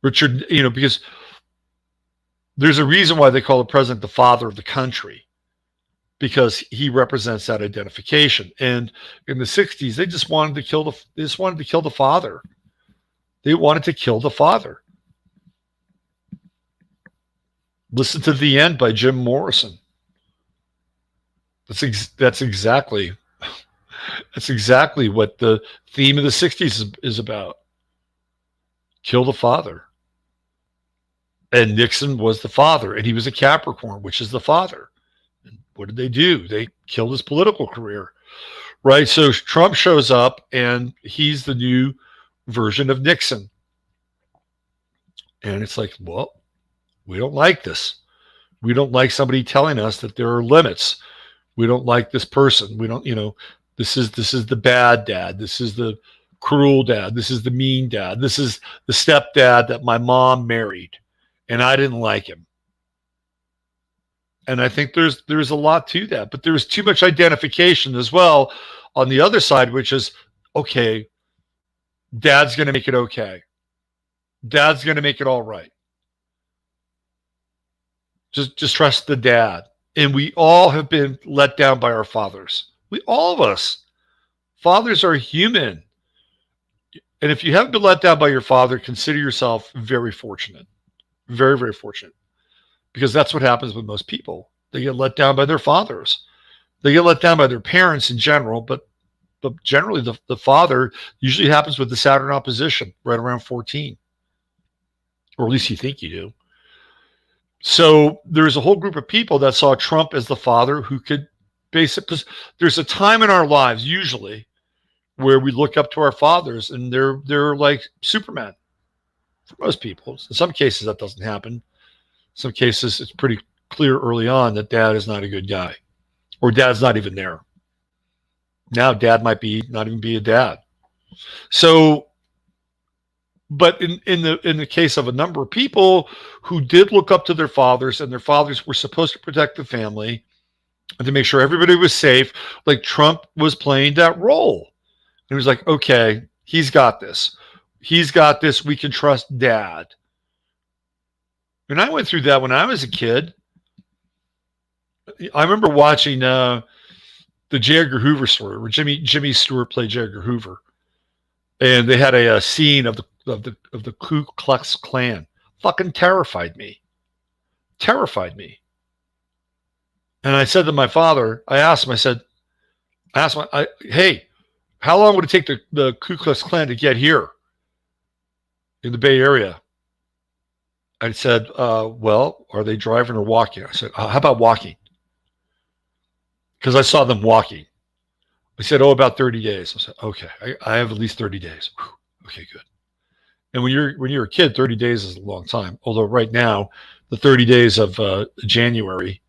Richard, because there's a reason why they call the president the father of the country, because he represents that identification. And in the 60s, they just wanted to kill the father. They wanted to kill the father. Listen to The End by Jim Morrison. That's exactly what the theme of the 60s is about. Kill the father. And Nixon was the father, and he was a Capricorn, which is the father. And what did they do? They killed his political career, right? So Trump shows up, and he's the new version of Nixon. And it's like, well, we don't like this. We don't like somebody telling us that there are limits. We don't like this person. We don't, this is the bad dad. This is the cruel dad. This is the mean dad. This is the stepdad that my mom married, and I didn't like him. And I think there's a lot to that, but there's too much identification as well on the other side, which is, okay, dad's going to make it okay. Dad's going to make it all right. Just trust the dad. And we all have been let down by our fathers. All of us. Fathers are human. And if you haven't been let down by your father, consider yourself very fortunate. Very, very fortunate. Because that's what happens with most people. They get let down by their fathers. They get let down by their parents in general, but generally the father usually happens with the Saturn opposition right around 14. Or at least you think you do. So there's a whole group of people that saw Trump as the father who could basically, because there's a time in our lives usually where we look up to our fathers and they're like Superman for most people. In some cases that doesn't happen. In some cases it's pretty clear early on that dad is not a good guy, or dad's not even there. Now dad might be not even be a dad. So, but in the case of a number of people who did look up to their fathers, and their fathers were supposed to protect the family and to make sure everybody was safe, like Trump was playing that role. And he was like, okay, he's got this. He's got this. We can trust dad. And I went through that when I was a kid. I remember watching the J. Edgar Hoover story where Jimmy Stewart played J. Edgar Hoover, and they had a scene of the Ku Klux Klan. Fucking terrified me. Terrified me. And I said to my father, I asked him, hey, how long would it take the Ku Klux Klan to get here in the Bay Area? I said, well, are they driving or walking? I said, how about walking? Because I saw them walking. I said, about 30 days. I said, okay, I have at least 30 days. Whew. Okay, good. And when you're a kid, 30 days is a long time. Although right now, the 30 days of January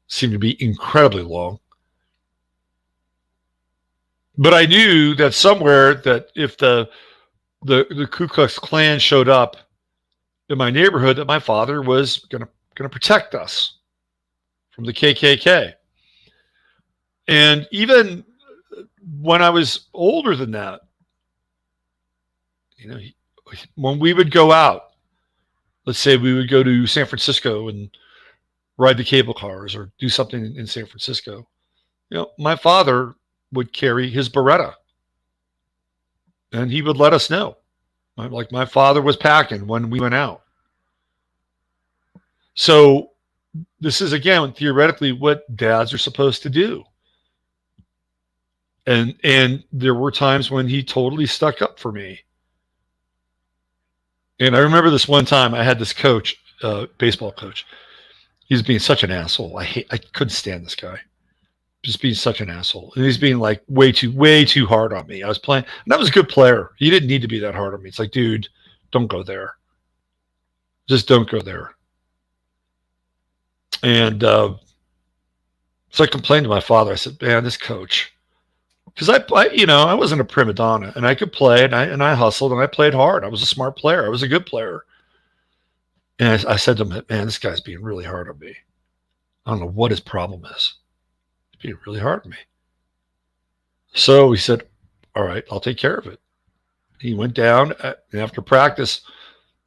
seem to be incredibly long. But I knew that somewhere that if the Ku Klux Klan showed up in my neighborhood, that my father was gonna protect us from the KKK. And even when I was older than that, when we would go out, let's say we would go to San Francisco and ride the cable cars or do something in San Francisco, my father would carry his Beretta, and he would let us know. Like my father was packing when we went out. So this is, again, theoretically what dads are supposed to do. And there were times when he totally stuck up for me. And I remember this one time I had this coach, baseball coach. He's being such an asshole. I couldn't stand this guy. Just being such an asshole. And he's being like way too hard on me. I was playing, and I was a good player. He didn't need to be that hard on me. It's like, dude, don't go there. Just don't go there. And so I complained to my father. I said, man, this coach, because I wasn't a prima donna, and I could play, and I hustled, and I played hard. I was a smart player. I was a good player. And I said to him, man, this guy's being really hard on me. I don't know what his problem is. He's being really hard on me. So he said, all right, I'll take care of it. He went down, and after practice,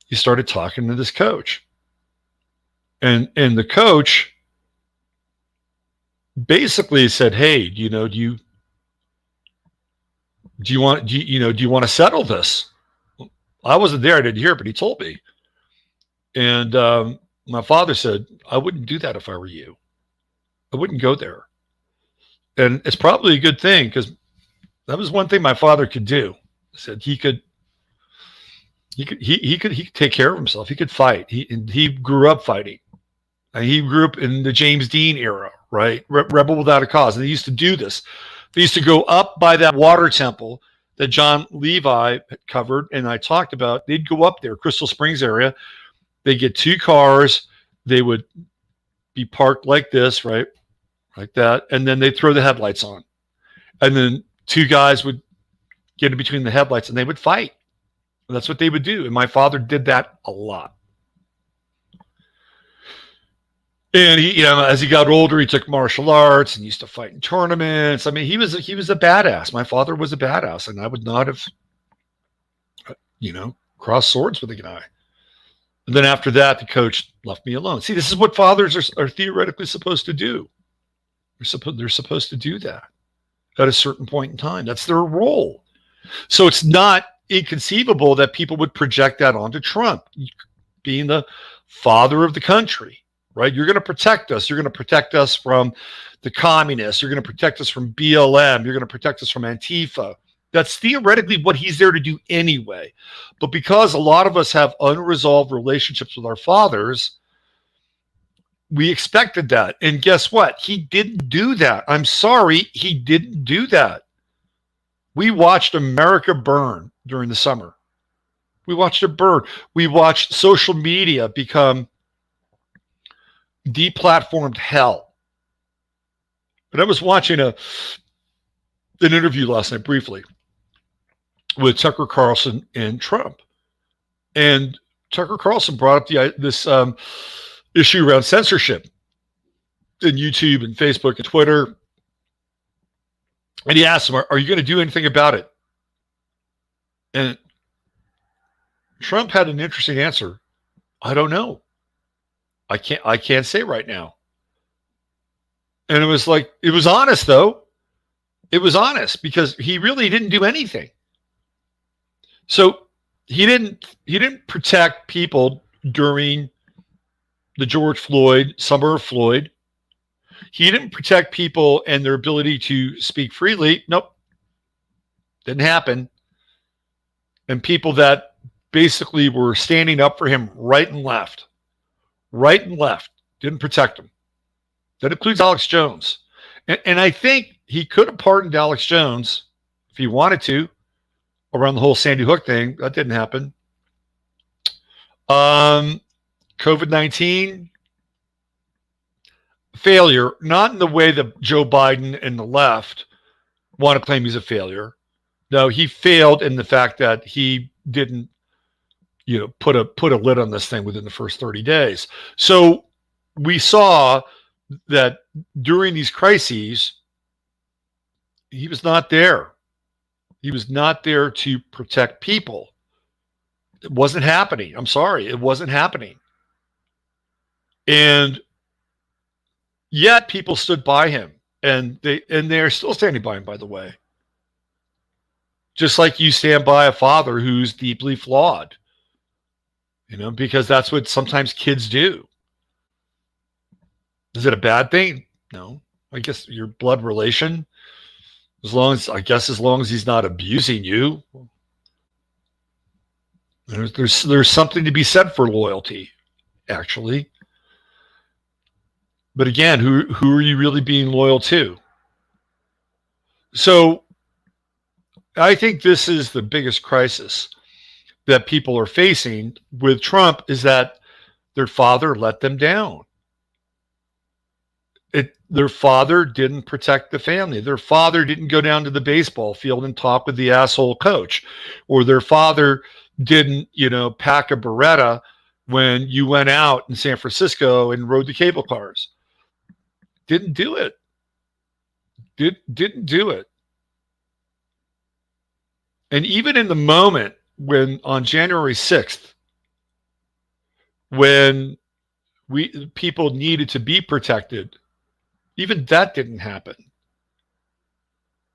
he started talking to this coach. And the coach basically said, hey, do you want to settle this? I wasn't there. I didn't hear it, but he told me. And my father said, I wouldn't do that if I were you. I wouldn't go there. And it's probably a good thing, because that was one thing my father could do. He said he could take care of himself. He could fight. He grew up fighting. And he grew up in the James Dean era, right? Rebel without a cause. And they used to do this. They used to go up by that water temple that John Levi covered and I talked about. They'd go up there, Crystal Springs area. They get two cars. They would be parked like this, right? Like that. And then they'd throw the headlights on. And then two guys would get in between the headlights and they would fight. And that's what they would do. And my father did that a lot. And he, as he got older, he took martial arts and used to fight in tournaments. I mean, he was a badass. My father was a badass, and I would not have, crossed swords with the guy. And then after that, the coach left me alone. See, this is what fathers are theoretically supposed to do. They're supposed to do that at a certain point in time. That's their role. So it's not inconceivable that people would project that onto Trump, being the father of the country. Right? You're going to protect us. You're going to protect us from the communists. You're going to protect us from BLM. You're going to protect us from Antifa. That's theoretically what he's there to do anyway. But because a lot of us have unresolved relationships with our fathers, we expected that. And guess what? He didn't do that. I'm sorry. He didn't do that. We watched America burn during the summer. We watched it burn. We watched social media become deplatformed hell. But I was watching an interview last night briefly with Tucker Carlson and Trump. And Tucker Carlson brought up this issue around censorship in YouTube and Facebook and Twitter. And he asked him, are you going to do anything about it? And Trump had an interesting answer. I don't know. I can't say right now. And it was like, it was honest though. It was honest because he really didn't do anything. So he didn't protect people during the George Floyd, Summer of Floyd. He didn't protect people and their ability to speak freely. Nope. Didn't happen. And people that basically were standing up for him right and left, didn't protect him. That includes Alex Jones. And I think he could have pardoned Alex Jones if he wanted to around the whole Sandy Hook thing. That didn't happen. COVID-19, failure, not in the way that Joe Biden and the left want to claim he's a failure. No, he failed in the fact that he didn't, put a lid on this thing within the first 30 days. So we saw that during these crises, he was not there. He was not there to protect people. It wasn't happening. I'm sorry. It wasn't happening. And yet people stood by him, and they're still standing by him, by the way. Just like you stand by a father who's deeply flawed, because that's what sometimes kids do. Is it a bad thing? No. I guess your blood relation, as long as he's not abusing you, there's something to be said for loyalty, actually. But again, who are you really being loyal to? So I think this is the biggest crisis that people are facing with Trump, is that their father let them down. Their father didn't protect the family. Their father didn't go down to the baseball field and talk with the asshole coach, or their father didn't, pack a Beretta when you went out in San Francisco and rode the cable cars. Didn't do it. Didn't do it. And even in the moment when on January 6th, when people needed to be protected, even that didn't happen.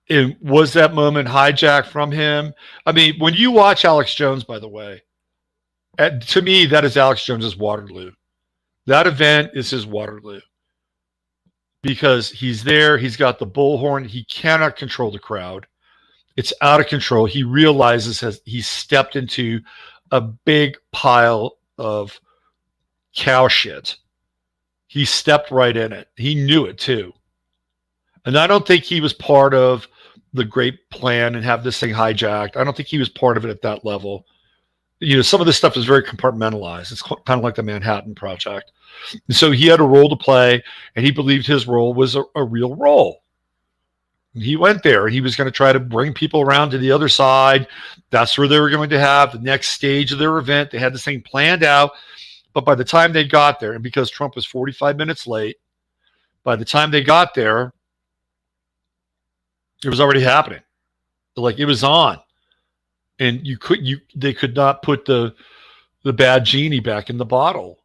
And was that moment hijacked from him? I mean, when you watch Alex Jones, by the way, to me, that is Alex Jones's Waterloo. That event is his Waterloo. Because he's there, he's got the bullhorn, he cannot control the crowd. It's out of control. He realizes he stepped into a big pile of cow shit. He stepped right in it. He knew it too. And I don't think he was part of the great plan and have this thing hijacked. I don't think he was part of it at that level. Some of this stuff is very compartmentalized. It's kind of like the Manhattan Project. And so he had a role to play, and he believed his role was a real role. He went there, and he was going to try to bring people around to the other side. That's where they were going to have the next stage of their event. They had this thing planned out. But by the time they got there, and because Trump was 45 minutes late, by the time they got there, it was already happening. Like, it was on. And they could not put the bad genie back in the bottle.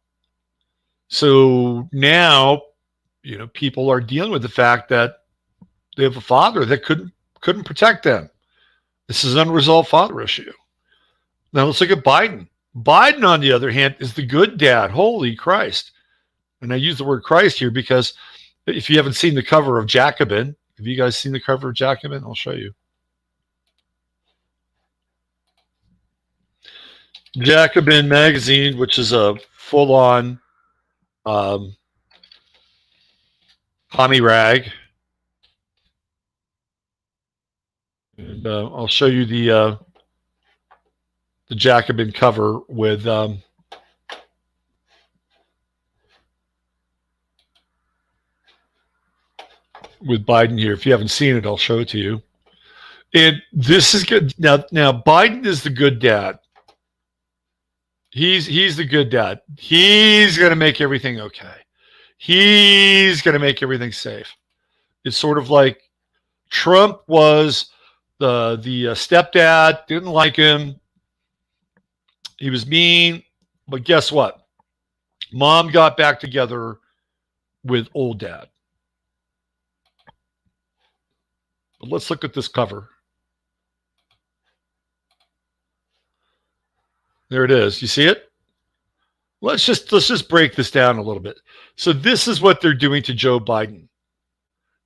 So now, people are dealing with the fact that they have a father that couldn't protect them. This is an unresolved father issue. Now let's look at Biden. Biden, on the other hand, is the good dad. Holy Christ. And I use the word Christ here because if you haven't seen the cover of Jacobin, have you guys seen the cover of Jacobin? I'll show you. Jacobin magazine, which is a full-on commie rag. And I'll show you the Jacobin cover with with Biden here. If you haven't seen it, I'll show it to you. And this is good. Now Biden is the good dad. He's the good dad. He's going to make everything okay. He's going to make everything safe. It's sort of like Trump was the stepdad, didn't like him. He was mean, but guess what? Mom got back together with old dad. But let's look at this cover. There it is. You see it? Let's just break this down a little bit. So this is what they're doing to Joe Biden.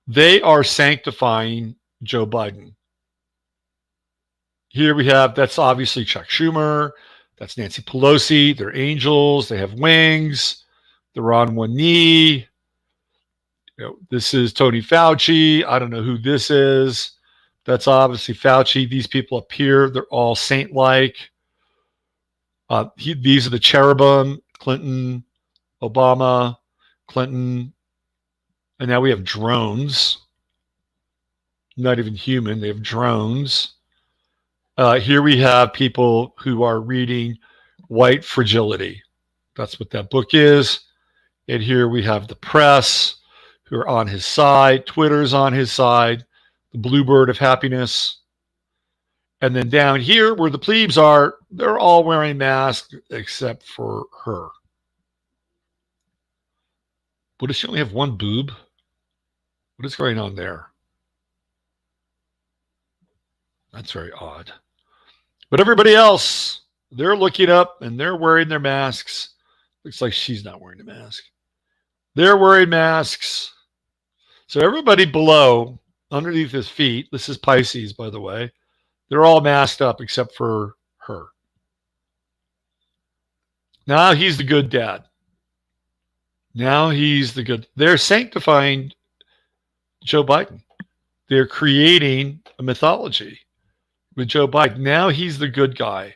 They are sanctifying Joe Biden. Here we have, that's obviously Chuck Schumer. That's Nancy Pelosi. They're angels. They have wings. They're on one knee. This is Tony Fauci. I don't know who this is. That's obviously Fauci. These people up here, they're all saint-like. These are the cherubim, Clinton, Obama, Clinton. And now we have drones. Not even human. They have drones. Here we have people who are reading White Fragility. That's what that book is. And here we have the press who are on his side. Twitter's on his side. The Bluebird of Happiness. And then down here where the plebes are, they're all wearing masks except for her. But does she only have one boob? What is going on there? That's very odd. But everybody else, they're looking up and they're wearing their masks. Looks like she's not wearing a mask. They're wearing masks. So everybody below, underneath his feet, this is Pisces, by the way, they're all masked up except for her. Now he's the good dad. Now he's the good. They're sanctifying Joe Biden. They're creating a mythology with Joe Biden. Now he's the good guy.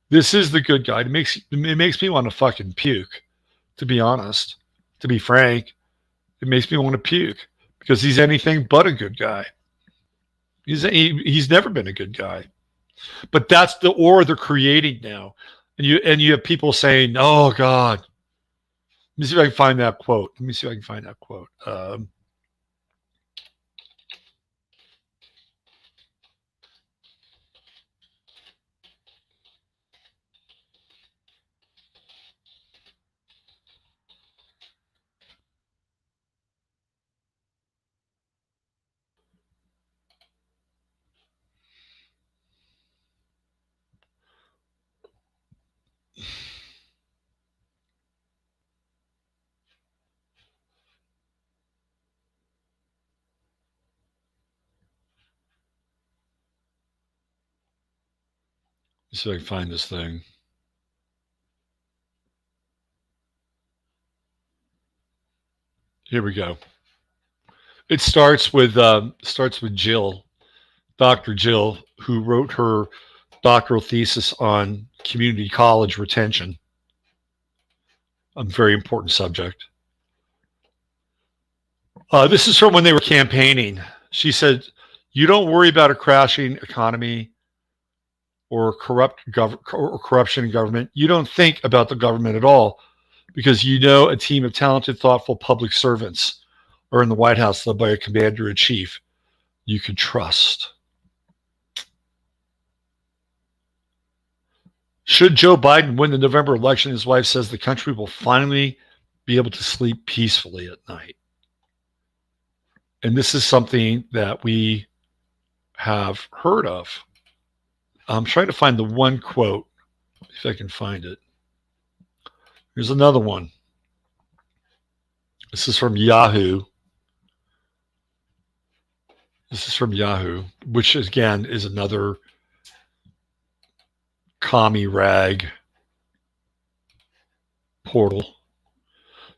This is the good guy. It makes me want to fucking puke, to be honest. To be frank, it makes me want to puke because he's anything but a good guy. He's never been a good guy. But that's the aura they're creating now. And you have people saying, "Oh God." Let me see if I can find that quote. See if I can find this thing. Here we go. It starts with Jill, Dr. Jill, who wrote her doctoral thesis on community college retention. A very important subject. This is from when they were campaigning. She said, "You don't worry about a crashing economy or corruption in government. You don't think about the government at all because you know a team of talented, thoughtful public servants are in the White House led by a commander-in-chief you can trust." Should Joe Biden win the November election, his wife says the country will finally be able to sleep peacefully at night. And this is something that we have heard of. I'm trying to find the one quote, if I can find it. Here's another one. This is from Yahoo. Which again is another commie rag portal.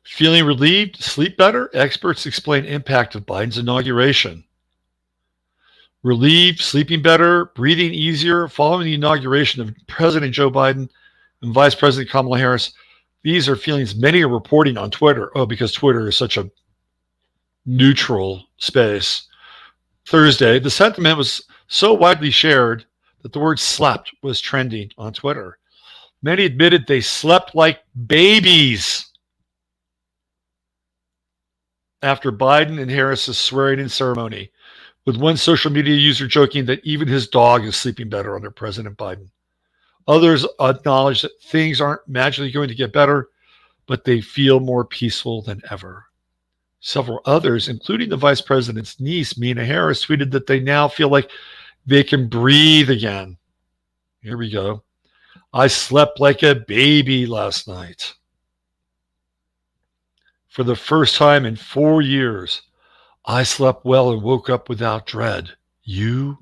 Feeling relieved, sleep better? Experts explain impact of Biden's inauguration. Relieved, sleeping better, breathing easier following the inauguration of President Joe Biden and Vice President Kamala Harris. These are feelings many are reporting on Twitter. Oh, because Twitter is such a neutral space. Thursday, the sentiment was so widely shared that the word slept was trending on Twitter. Many admitted they slept like babies after Biden and Harris's swearing-in ceremony, with one social media user joking that even his dog is sleeping better under President Biden. Others acknowledge that things aren't magically going to get better, but they feel more peaceful than ever. Several others, including the vice president's niece, Mina Harris, tweeted that they now feel like they can breathe again. Here we go. I slept like a baby last night. For the first time in 4 years, I slept well and woke up without dread. You?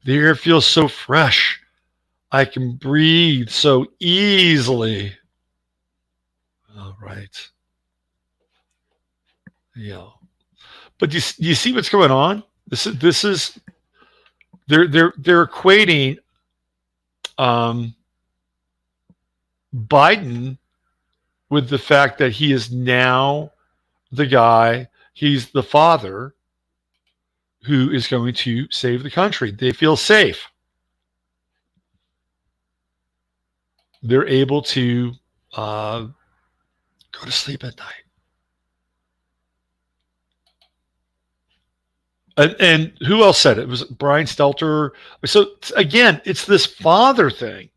The air feels so fresh. I can breathe so easily. All right. Yeah. But do you see what's going on? This is they're equating Biden with the fact that he is now the guy, he's the father who is going to save the country. They feel safe. They're able to go to sleep at night. And who else said it? It was Brian Stelter. So again, it's this father thing.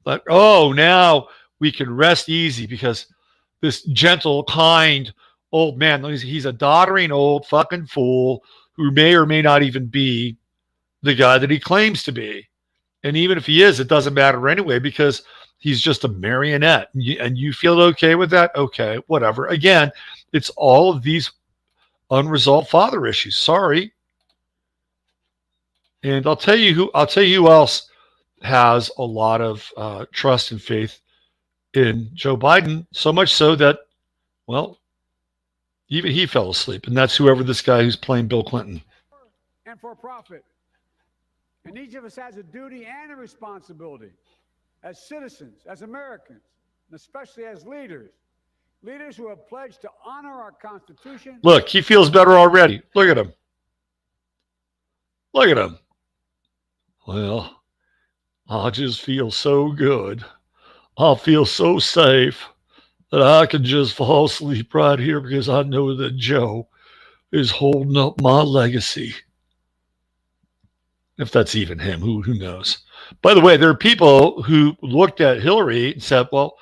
Like, oh, now we can rest easy because this gentle, kind old man, he's a doddering old fucking fool who may or may not even be the guy that he claims to be. And even if he is, it doesn't matter anyway because he's just a marionette. And you feel okay with that? Okay, whatever. Again, it's all of these unresolved father issues. Sorry. And I'll tell you who else has a lot of trust and faith in Joe Biden, so much so that, well, even he fell asleep. And that's whoever this guy who's playing Bill Clinton. And for profit. And each of us has a duty and a responsibility as citizens, as Americans, and especially as leaders who have pledged to honor our Constitution. Look, he feels better already. Look at him. Look at him. Well, I just feel so good. I feel so safe that I can just fall asleep right here because I know that Joe is holding up my legacy. If that's even him, who knows? By the way, there are people who looked at Hillary and said, well,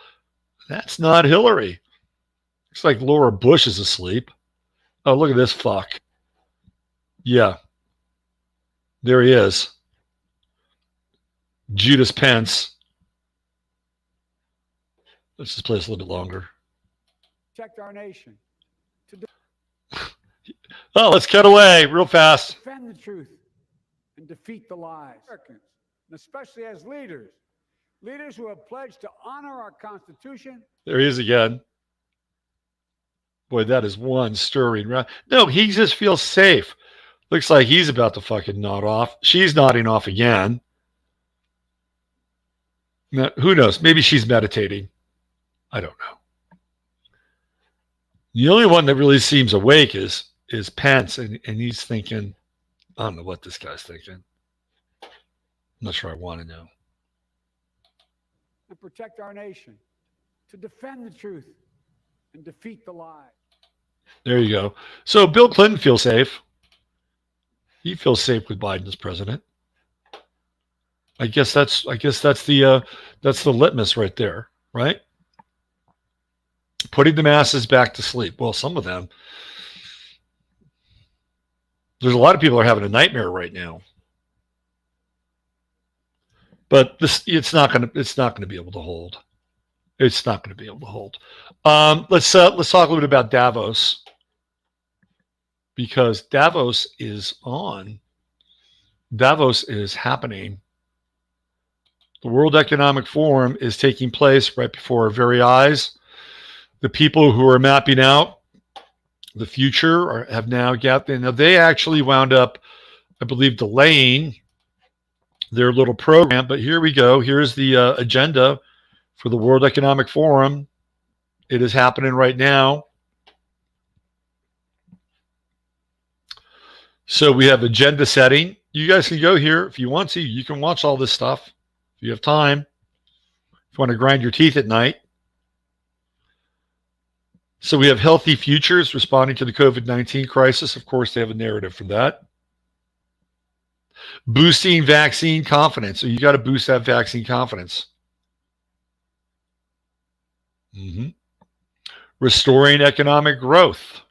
that's not Hillary. Looks like Laura Bush is asleep. Oh, look at this fuck. Yeah. There he is. Judas Pence. Let's just play this a little bit longer. Protect our nation. Oh, let's cut away real fast. Defend the truth and defeat the lies. Americans, and especially as leaders who have pledged to honor our Constitution. There he is again. Boy, that is one stirring. No, he just feels safe. Looks like he's about to fucking nod off. She's nodding off again. Now, who knows? Maybe she's meditating. I don't know. The only one that really seems awake is Pence, and he's thinking, I don't know what this guy's thinking. I'm not sure I want to know. And protect our nation, to defend the truth and defeat the lie. There you go. So Bill Clinton feels safe. He feels safe with Biden as president. I guess that's the litmus right there, right? Putting the masses back to sleep. Well, some of them. There's a lot of people are having a nightmare right now. But it's not going to be able to hold. It's not going to be able to hold. Let's talk a little bit about Davos, because Davos is on. Davos is happening. The World Economic Forum is taking place right before our very eyes. The people who are mapping out the future have now they actually wound up, I believe, delaying their little program. But here we go. Here's the agenda for the World Economic Forum. It is happening right now. So we have agenda setting. You guys can go here if you want to. You can watch all this stuff if you have time. If you want to grind your teeth at night. So we have healthy futures responding to the COVID-19 crisis. Of course, they have a narrative for that. Boosting vaccine confidence. So you got to boost that vaccine confidence. Mm-hmm. Restoring economic growth.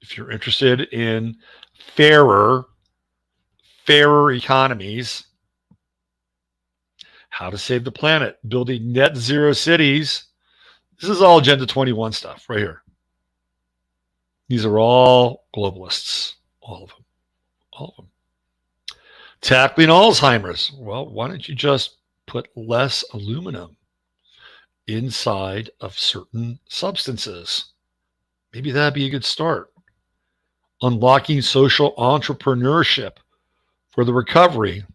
If you're interested in fairer economies, how to save the planet, building net zero cities. This is all Agenda 21 stuff right here. These are all globalists, all of them, all of them. Tackling Alzheimer's. Well, why don't you just put less aluminum inside of certain substances? Maybe that'd be a good start. Unlocking social entrepreneurship for the recovery.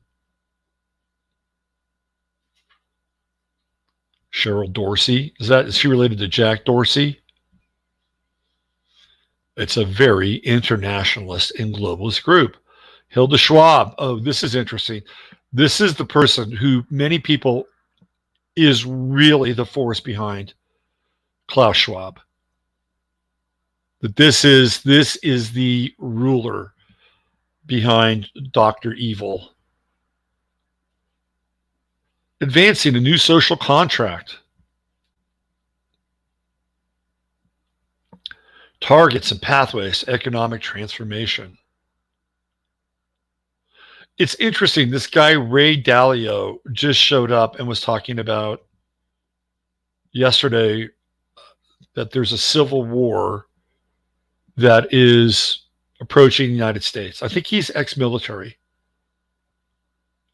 Cheryl Dorsey. Is she related to Jack Dorsey? It's a very internationalist and globalist group. Hilda Schwab. Oh, this is interesting. This is the person who many people is really the force behind Klaus Schwab. That this is the ruler behind Dr. Evil. Advancing a new social contract. Targets and pathways to economic transformation. It's interesting. This guy, Ray Dalio, just showed up and was talking about yesterday that there's a civil war that is approaching the United States. I think he's ex-military.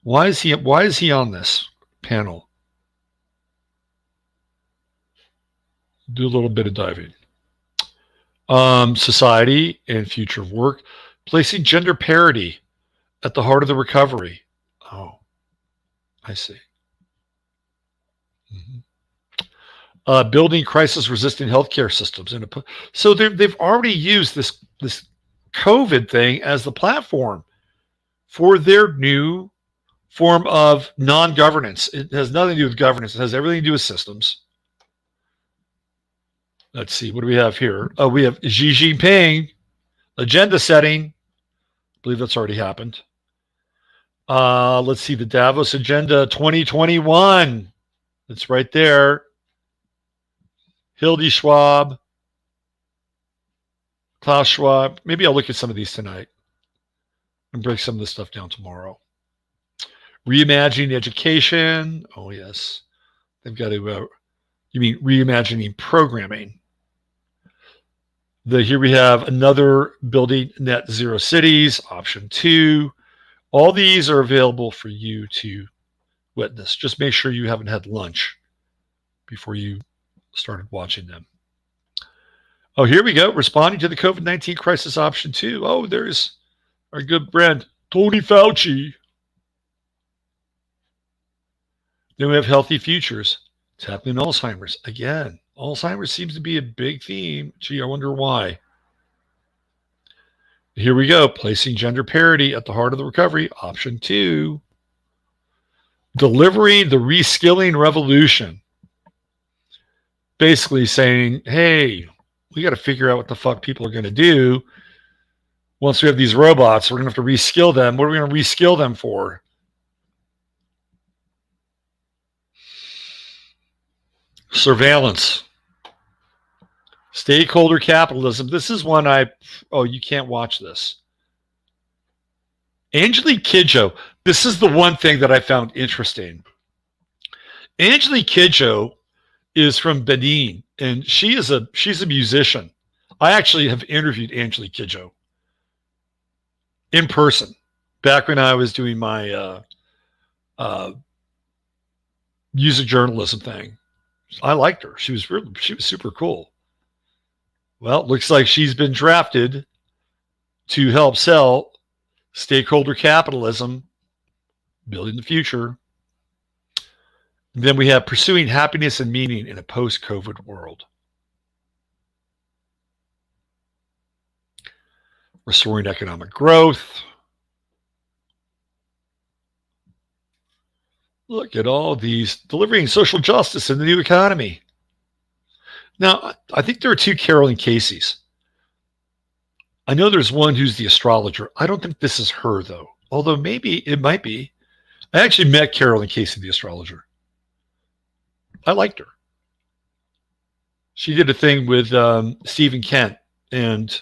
Why is he on this panel? Do a little bit of diving. Society and future of work, placing gender parity at the heart of the recovery. Oh, I see. Mm-hmm. Building crisis-resistant healthcare systems. So they've already used this COVID thing as the platform for their new form of non-governance. It has nothing to do with governance. It has everything to do with systems. Let's see. What do we have here? Oh, we have Xi Jinping, agenda setting. I believe that's already happened. Let's see. The Davos Agenda 2021. It's right there. Hildy Schwab, Klaus Schwab. Maybe I'll look at some of these tonight and break some of this stuff down tomorrow. Reimagining education. Oh, yes. They've got to, you mean reimagining programming. Here we have another building net zero cities, option 2. All these are available for you to witness. Just make sure you haven't had lunch before you started watching them. Oh, here we go. Responding to the COVID-19 crisis, option 2. Oh, there's our good friend, Tony Fauci. Then we have healthy futures. Tackling Alzheimer's. Again, Alzheimer's seems to be a big theme. Gee, I wonder why. Here we go. Placing gender parity at the heart of the recovery. Option 2. Delivering the reskilling revolution. Basically saying, hey, we got to figure out what the fuck people are going to do. Once we have these robots, we're going to have to reskill them. What are we going to reskill them for? Surveillance. Stakeholder capitalism. This is one you can't watch this. Angelique Kidjo. This is the one thing that I found interesting. Angelique Kidjo is from Benin, and she's a musician. I actually have interviewed Angelique Kidjo in person back when I was doing my music journalism thing. I liked her. She was super cool. Well, it looks like she's been drafted to help sell stakeholder capitalism, building the future. And then we have pursuing happiness and meaning in a post-COVID world. restoring economic growth. Look at all these delivering social justice in the new economy. Now, I think there are two Carolyn Caseys. I know there's one who's the astrologer. I don't think this is her, though, although maybe it might be. I actually met Carolyn Casey, the astrologer. I liked her. She did a thing with Stephen Kent and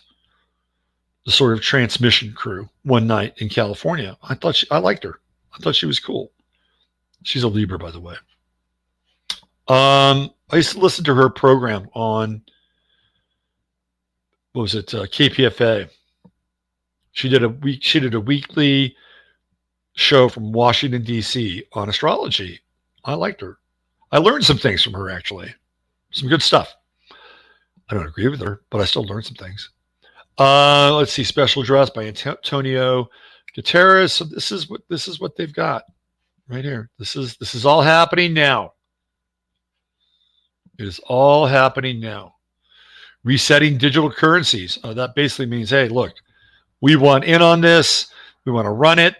the sort of transmission crew one night in California. I liked her. I thought she was cool. She's a Libra, by the way. I used to listen to her program on, what was it, KPFA. She did a weekly show from Washington, D.C. on astrology. I liked her. I learned some things from her, actually. Some good stuff. I don't agree with her, but I still learned some things. Let's see, Special Dress by Antonio Guterres. So this is what they've got right here. This is all happening now. It is all happening now. Resetting digital currencies. That basically means, hey, look, we want in on this. We want to run it,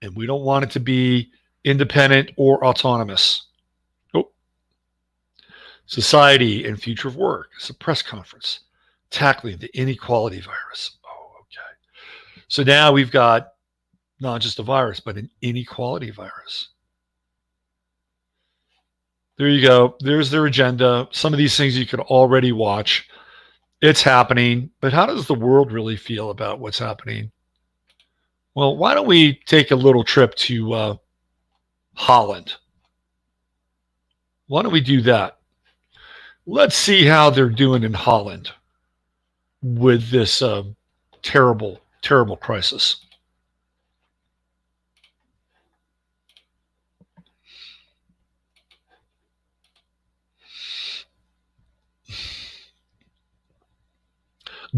and we don't want it to be independent or autonomous. Oh. Society and Future of Work. It's a press conference tackling the inequality virus. Oh, okay. So now we've got not just a virus, but an inequality virus. There you go. There's their agenda. Some of these things you could already watch. It's happening. But how does the world really feel about what's happening? Well, why don't we take a little trip to Holland? Why don't we do that? Let's see how they're doing in Holland with this terrible, terrible crisis.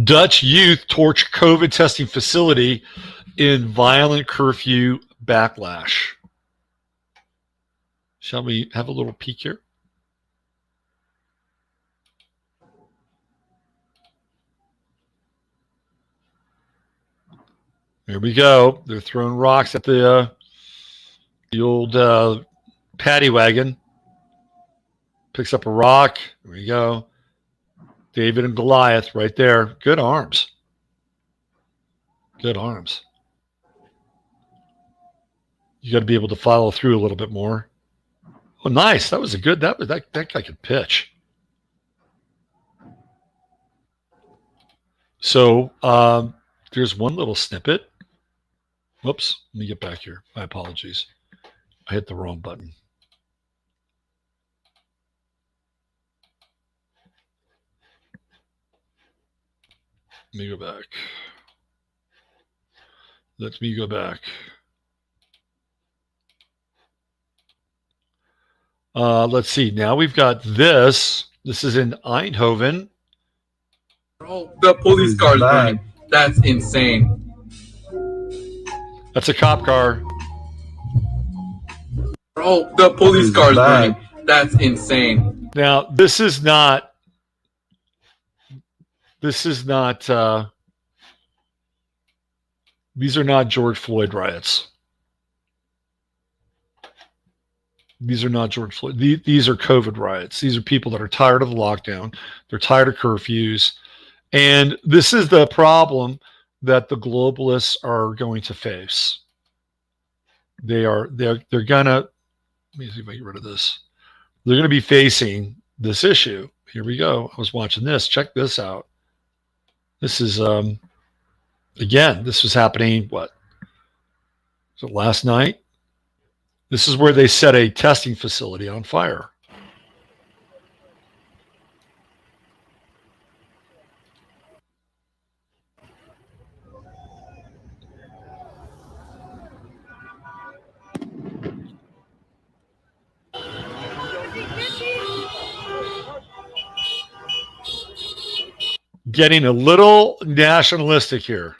Dutch youth torch COVID testing facility in violent curfew backlash. Shall we have a little peek here? There we go. They're throwing rocks at the old paddy wagon. Picks up a rock. There we go. David and Goliath right there. Good arms. Good arms. You got to be able to follow through a little bit more. Oh, nice. That was a good. That guy could pitch. So there's one little snippet. Whoops. Let me get back here. My apologies. I hit the wrong button. Let me go back. Let me go back. Let's see. Now we've got this. This is in Eindhoven. Oh, the police car is burning. That's insane. That's a cop car. Oh, the police car is burning. That's insane. Now, this is not these are not George Floyd riots. These are not George Floyd. These are COVID riots. These are people that are tired of the lockdown. They're tired of curfews. And this is the problem that the globalists are going to face. They're gonna, let me see if I get rid of this. They're gonna be facing this issue. Here we go. I was watching this. Check this out. This is again, this was happening, what? Was it last night? This is where they set a testing facility on fire. Getting a little nationalistic here.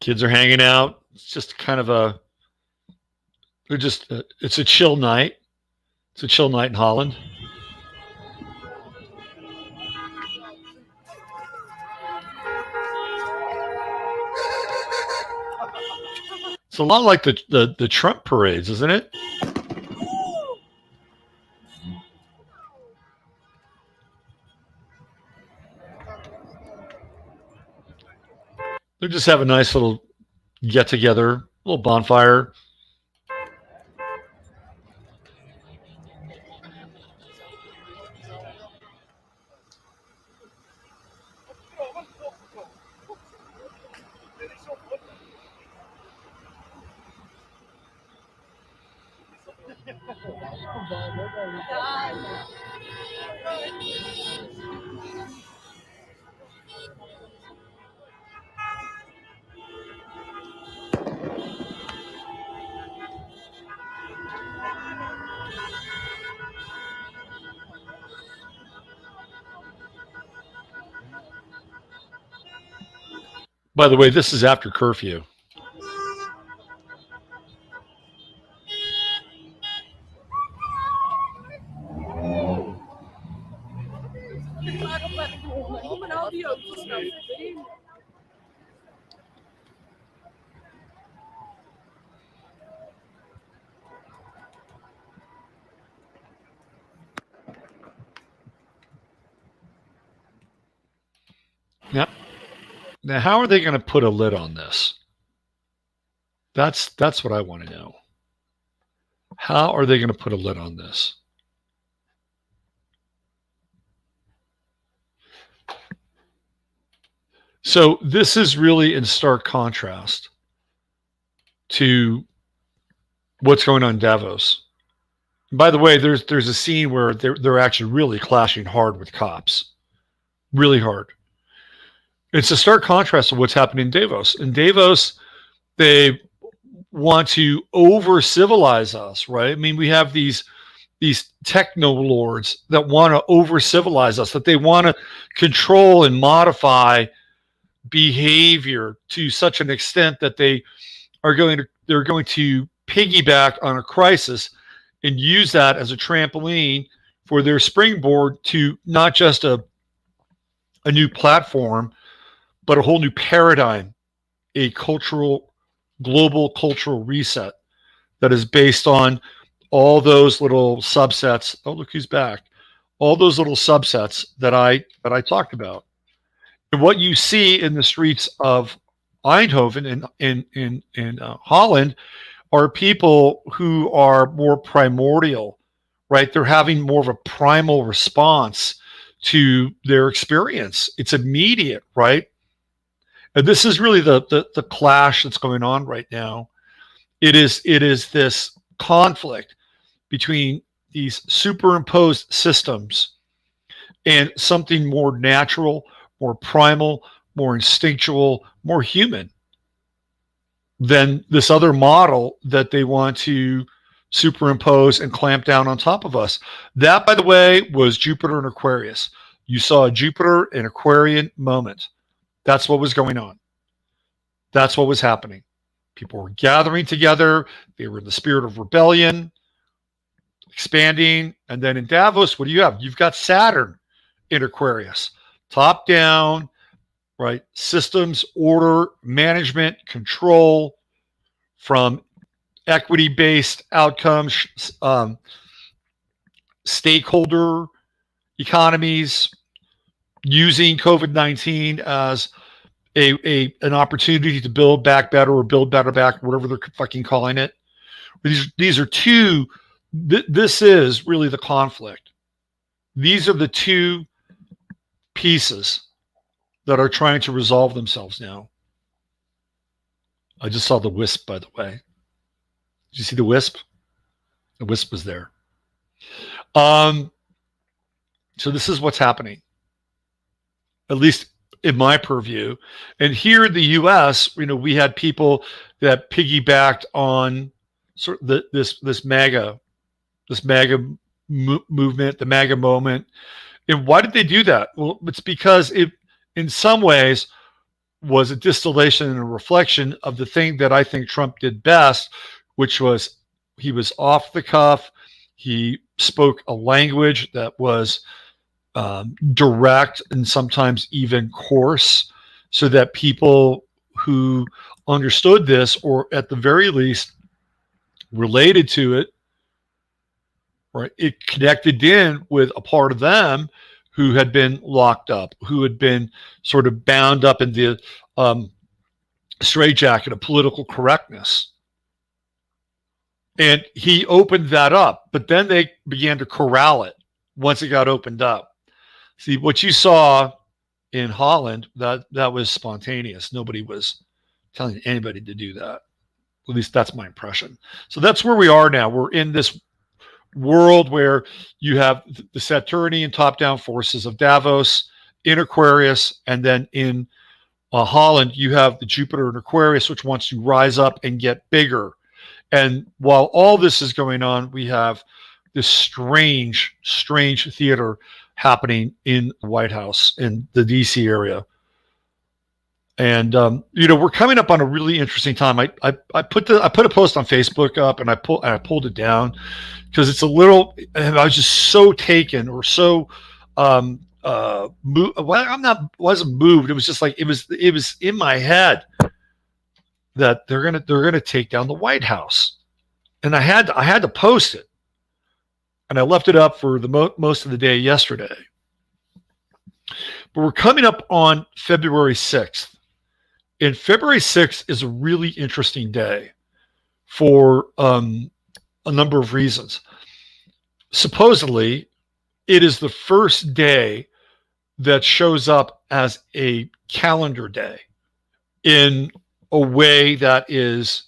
Kids are hanging out. It's just kind of a, they're just, it's a chill night. It's a chill night in Holland. It's a lot like the Trump parades, isn't it? They just have a nice little get together, little bonfire. By the way, this is after curfew. Now, how are they going to put a lid on this? That's what I want to know. How are they going to put a lid on this? So this is really in stark contrast to what's going on in Davos. By the way, there's a scene where they're actually really clashing hard with cops, really hard. It's a stark contrast to what's happening in Davos. In Davos, they want to over civilize us, right? I mean, we have these techno lords that want to over civilize us, that they want to control and modify behavior to such an extent that they're going to piggyback on a crisis and use that as a trampoline for their springboard to not just a new platform, but a whole new paradigm, a global cultural reset that is based on all those little subsets. Oh, look who's back. All those little subsets that I talked about. And what you see in the streets of Eindhoven in Holland are people who are more primordial, right? They're having more of a primal response to their experience. It's immediate, right? And this is really the clash that's going on right now. It is this conflict between these superimposed systems and something more natural, more primal, more instinctual, more human than this other model that they want to superimpose and clamp down on top of us. That, by the way, was Jupiter and Aquarius. You saw a Jupiter and Aquarian moment. That's what was going on. That's what was happening. People were gathering together. They were in the spirit of rebellion, expanding. And then in Davos, what do you have? You've got Saturn in Aquarius. Top down, right? Systems, order, management, control from equity-based outcomes, stakeholder economies, using COVID-19 as an opportunity to build back better or build better back, whatever they're fucking calling it. These are two. This is really the conflict. These are the two pieces that are trying to resolve themselves now. I just saw the wisp, by the way. Did you see the wisp? The wisp was there. So this is what's happening, at least in my purview. And here in the U.S., we had people that piggybacked on sort of this MAGA movement, the MAGA moment. And why did they do that? Well, it's because in some ways, was a distillation and a reflection of the thing that I think Trump did best, which was he was off the cuff. He spoke a language that was direct and sometimes even coarse, so that people who understood this, or at the very least related to it, right, it connected in with a part of them who had been locked up, who had been sort of bound up in the straitjacket of political correctness. And he opened that up, but then they began to corral it once it got opened up. See, what you saw in Holland, that was spontaneous. Nobody was telling anybody to do that. At least that's my impression. So that's where we are now. We're in this world where you have the Saturnian top-down forces of Davos in Aquarius, and then in Holland, you have the Jupiter in Aquarius, which wants to rise up and get bigger. And while all this is going on, we have this strange theater happening in the White House in the DC area. And we're coming up on a really interesting time. I put a post on Facebook up, and I pulled it down because it's a little. And I was just so taken, or so moved. Well, wasn't moved. It was just like it was in my head that they're gonna take down the White House, and I had to post it, and I left it up for the most of the day yesterday. But we're coming up on February 6th. And February 6th is a really interesting day for a number of reasons. Supposedly, it is the first day that shows up as a calendar day in a way that is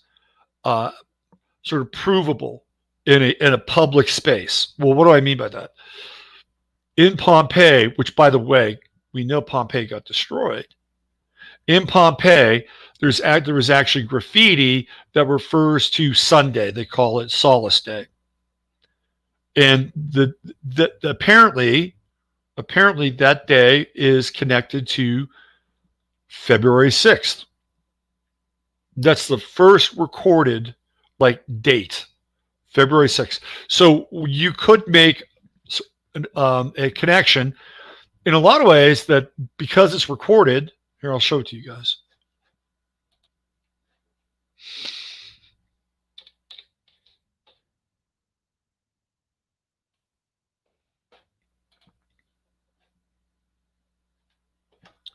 sort of provable in a public space. Well, what do I mean by that? In Pompeii, which, by the way, we know Pompeii got destroyed. In Pompeii, there was actually graffiti that refers to Sunday. They call it Solace Day. And apparently that day is connected to February 6th. That's the first recorded date, February 6th. So you could make a connection in a lot of ways that, because it's recorded. Here, I'll show it to you guys.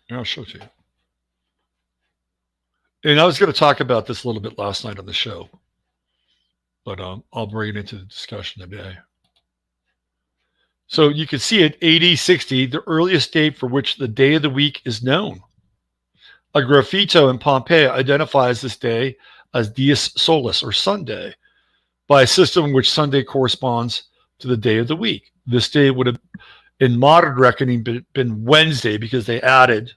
Here, I'll show it to you. And I was going to talk about this a little bit last night on the show, but I'll bring it into the discussion today. So you can see it, AD 60, the earliest date for which the day of the week is known. A graffito in Pompeii identifies this day as Dies Solis, or Sunday, by a system in which Sunday corresponds to the day of the week. This day would have, in modern reckoning, been Wednesday, because they added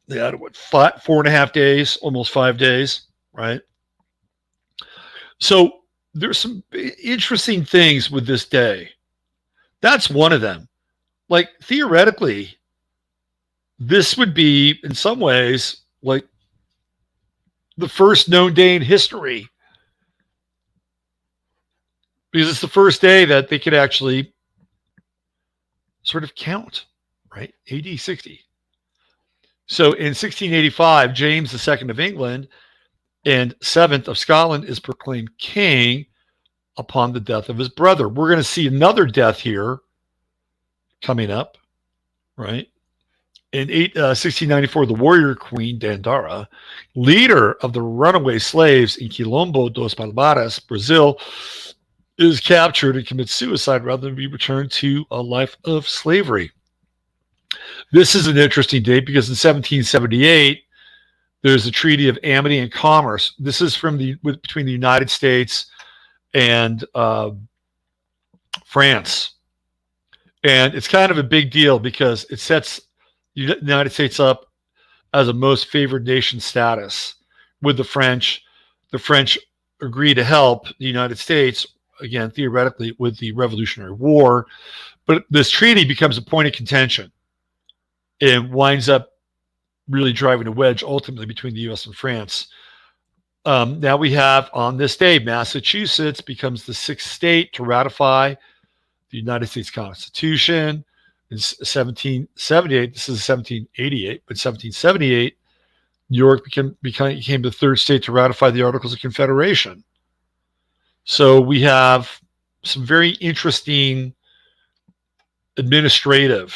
what, 4.5 days, almost 5 days, right? So there's some interesting things with this day. That's one of them. Theoretically, this would be, in some ways, like the first known day in history, because it's the first day that they could actually sort of count, right? AD 60. So in 1685, James II of England and 7th of Scotland is proclaimed king upon the death of his brother. We're going to see another death here coming up, right? In 1694, the warrior queen Dandara, leader of the runaway slaves in Quilombo dos Palmares, Brazil, is captured and commits suicide rather than be returned to a life of slavery. This is an interesting date because in 1778, there's a Treaty of Amity and Commerce. This is between the United States and France. And it's kind of a big deal because it sets the United States up as a most favored nation status with the French. The French agree to help the United States, again, theoretically, with the Revolutionary War. But this treaty becomes a point of contention. It winds up really driving a wedge ultimately between the U.S. and France. Now we have on this day, Massachusetts becomes the sixth state to ratify the United States Constitution. In 1778, this is 1788, but 1778, New York became the third state to ratify the Articles of Confederation. So we have some very interesting administrative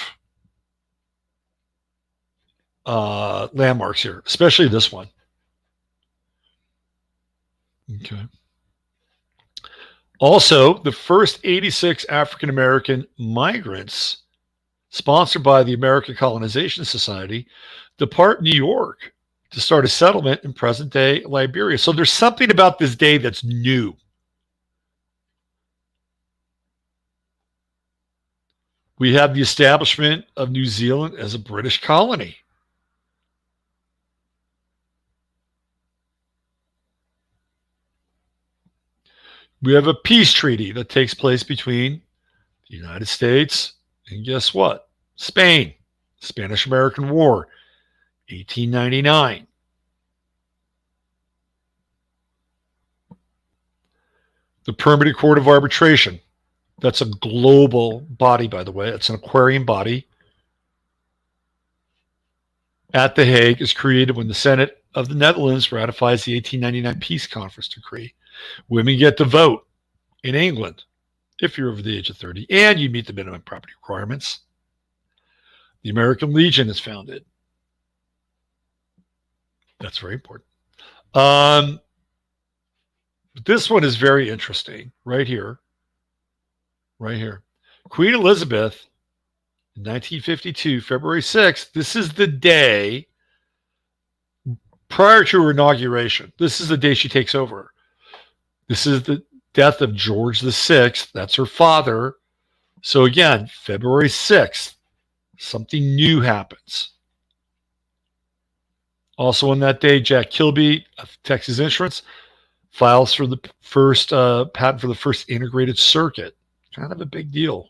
landmarks here, especially this one. Okay. Also, the first 86 African American migrants sponsored by the American Colonization Society depart New York to start a settlement in present-day Liberia. So there's something about this day that's new. We have the establishment of New Zealand as a British colony. We have a peace treaty that takes place between the United States and guess what? Spain. Spanish-American War, 1899. The Permanent Court of Arbitration. That's a global body, by the way. It's an Aquarian body. At The Hague is created when the Senate of the Netherlands ratifies the 1899 Peace Conference Decree. Women get to vote in England if you're over the age of 30 and you meet the minimum property requirements. The American Legion is founded. That's very important. This one is very interesting right here. Right here. Queen Elizabeth, in 1952, February 6th, this is the day prior to her inauguration. This is the day she takes over. This is the death of George VI. That's her father. So again, February 6th, something new happens. Also on that day, Jack Kilby of Texas Instruments files for the first patent for the first integrated circuit. Kind of a big deal.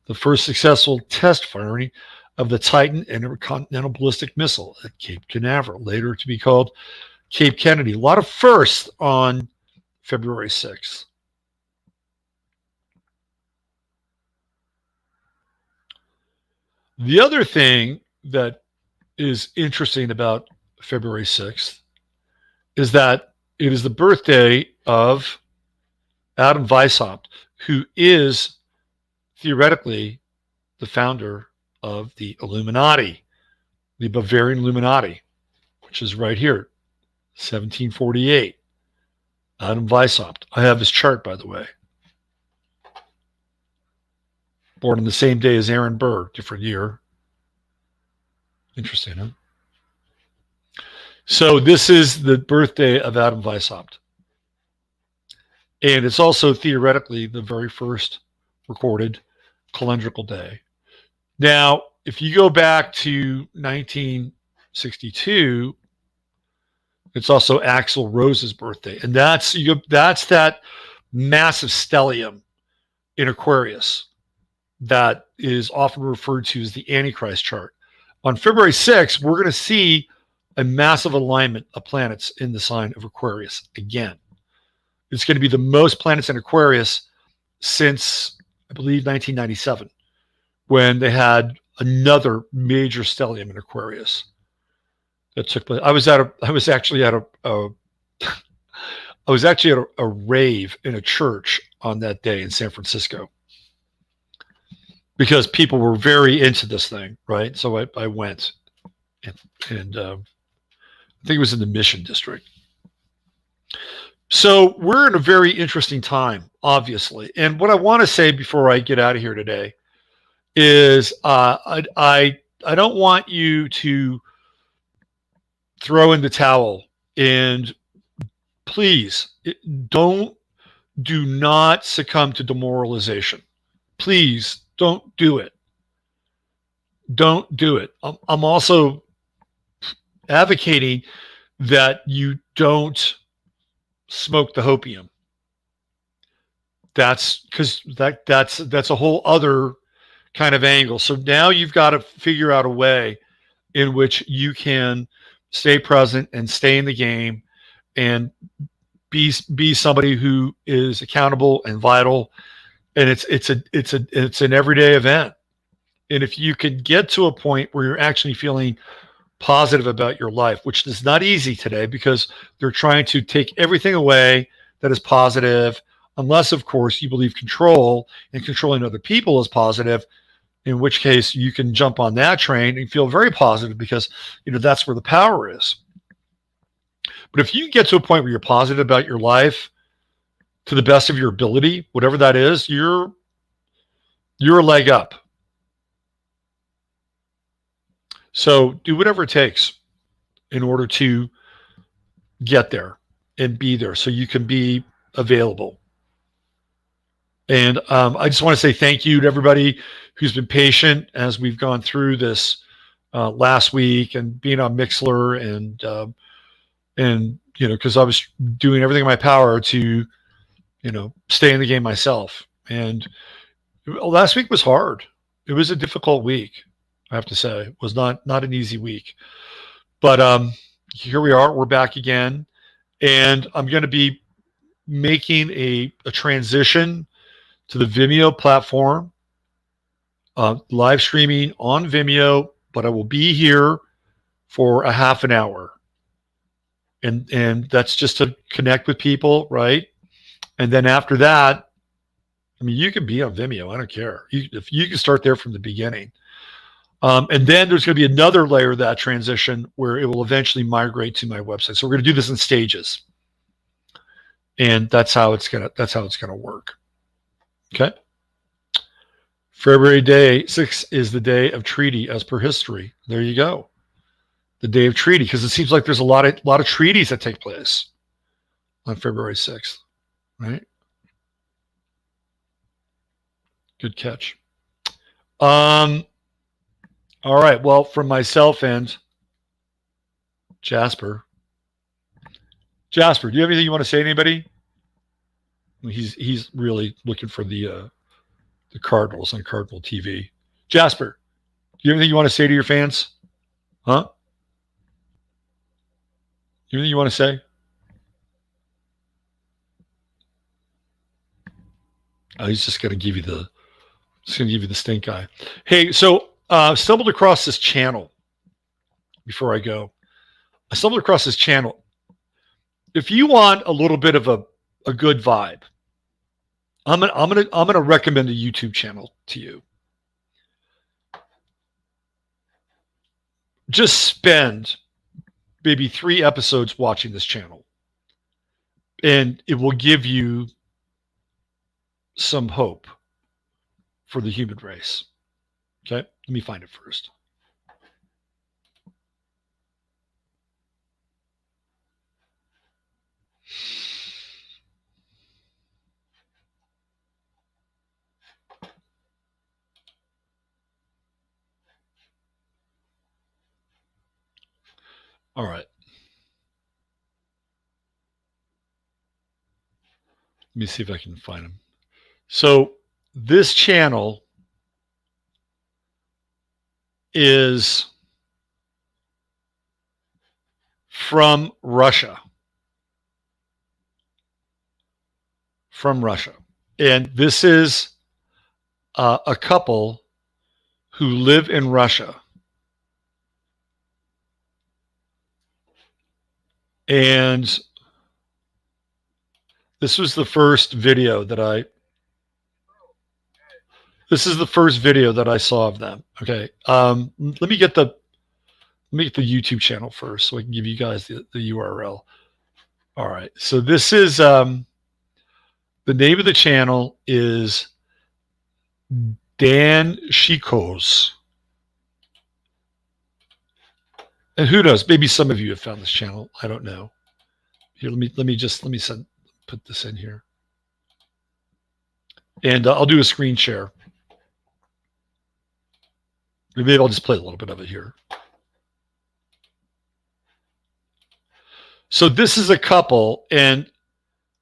The first successful test firing of the Titan intercontinental ballistic missile at Cape Canaveral, later to be called Cape Kennedy. A lot of firsts on February 6th. The other thing that is interesting about February 6th is that it is the birthday of Adam Weishaupt, who is theoretically the founder of the Illuminati, the Bavarian Illuminati, which is right here, 1748. Adam Weishaupt. I have his chart, by the way. Born on the same day as Aaron Burr, different year. Interesting, huh? So this is the birthday of Adam Weishaupt. And it's also theoretically the very first recorded calendrical day. Now, if you go back to 1962, it's also Axl Rose's birthday. And that's that massive stellium in Aquarius that is often referred to as the Antichrist chart. On February 6th, we're going to see a massive alignment of planets in the sign of Aquarius again. It's going to be the most planets in Aquarius since, I believe, 1997, when they had another major stellium in Aquarius that took place. I was actually at a rave in a church on that day in San Francisco because people were very into this thing, right? So I went, and I think it was in the Mission District. So we're in a very interesting time, obviously. And what I want to say before I get out of here today is I don't want you to throw in the towel, and please do not succumb to demoralization. Please don't do it. Don't do it. I'm also advocating that you don't smoke the hopium. That's because that's a whole other kind of angle. So now you've got to figure out a way in which you can stay present and stay in the game and be somebody who is accountable and vital. And it's an everyday event. And if you can get to a point where you're actually feeling positive about your life, which is not easy today because they're trying to take everything away that is positive, unless, of course, you believe control and controlling other people is positive, in which case you can jump on that train and feel very positive because, that's where the power is. But if you get to a point where you're positive about your life to the best of your ability, whatever that is, you're a leg up. So do whatever it takes in order to get there and be there so you can be available. And I just want to say thank you to everybody who's been patient as we've gone through this last week and being on Mixler and because I was doing everything in my power to, stay in the game myself. And last week was hard. It was a difficult week, I have to say. It was not an easy week. But here we are. We're back again. And I'm going to be making a transition to the Vimeo platform, live streaming on Vimeo, but I will be here for a half an hour. And that's just to connect with people, right? And then after that, you can be on Vimeo. I don't care. If you can start there from the beginning. And then there's going to be another layer of that transition where it will eventually migrate to my website. So we're going to do this in stages. And that's how it's going to work. Okay. February 6th is the day of treaty as per history. There you go. The day of treaty, because it seems like there's a lot of treaties that take place on February 6th, right? Good catch. All right. Well, from myself and Jasper, do you have anything you want to say to anybody? He's really looking for the Cardinals on Cardinal TV. Jasper, do you have anything you want to say to your fans? Huh? Anything you want to say? Oh, he's just going to give you the stink eye. Hey, so stumbled across this channel before I go. I stumbled across this channel. If you want a little bit of a good vibe, I'm gonna recommend a YouTube channel to you. Just spend maybe 3 episodes watching this channel, and it will give you some hope for the human race. Okay, let me find it first. All right. Let me see if I can find them. So this channel is from Russia. And this is a couple who live in Russia. And this was the first video that I saw of them. Okay. Let me get the YouTube channel first so I can give you guys the URL. All right. So this is the name of the channel is Dan Shikos. And who knows? Maybe some of you have found this channel. I don't know. Here, let me put this in here, and I'll do a screen share. Maybe I'll just play a little bit of it here. So this is a couple, and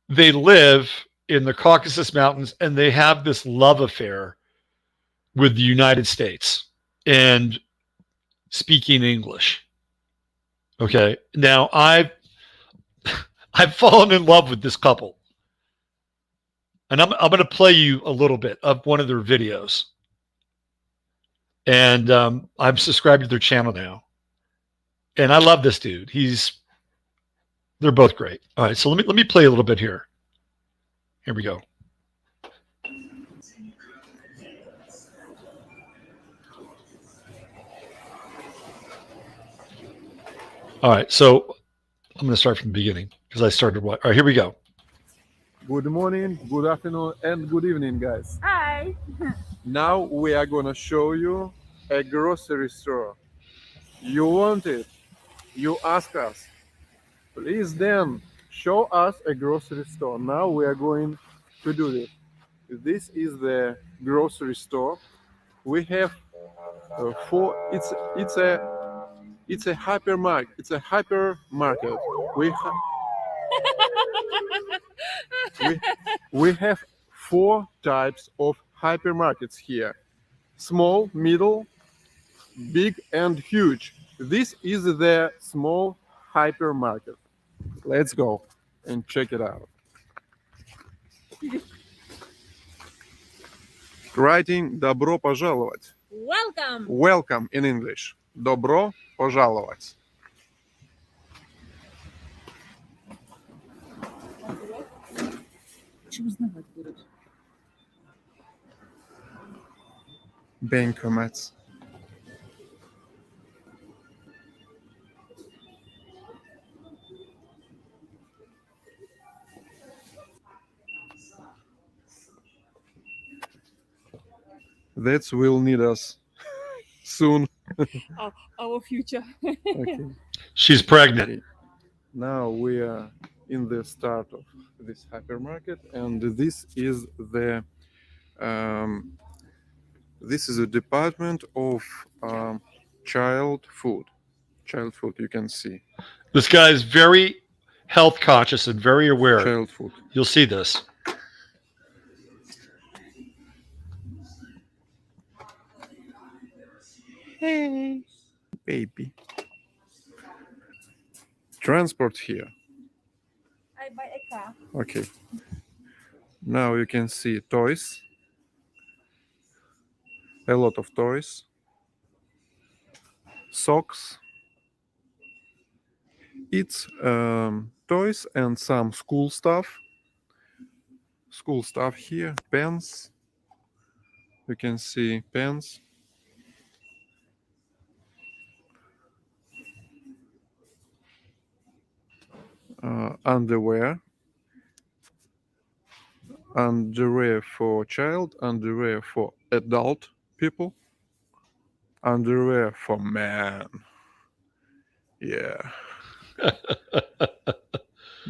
they live in the Caucasus Mountains, and they have this love affair with the United States. And speaking English. Okay. Now I've fallen in love with this couple. And I'm going to play you a little bit of one of their videos. And I'm subscribed to their channel now. And I love this dude. They're both great. All right, so let me play a little bit here. Here we go. All right, so I'm going to start from the beginning because I started. All right, here we go. Good morning, good afternoon, and good evening, guys. Hi. Now we are gonna show you a grocery store. You want it? You ask us. Please then show us a grocery store. Now we are going to do this. This is the grocery store. We have four. It's a hypermarket. It's a hypermarket. We, we have four types of hypermarkets here: small, middle, big, and huge. This is the small hypermarket. Let's go and check it out. Writing «Добро пожаловать». Welcome. Welcome in English. Добро пожаловать. Bankomats. That will need us soon. Our future. Okay. She's pregnant. Now we are in the start of this hypermarket, and this is a department of child food. Child food, you can see. This guy is very health conscious and very aware. Child food. You'll see this. Hey, baby. Transport here. I buy a car. Okay. Now you can see toys. A lot of toys. Socks. It's toys and some school stuff. School stuff here. Pens. You can see pens. Underwear. Underwear for child. Underwear for adult people. Underwear for man. Yeah.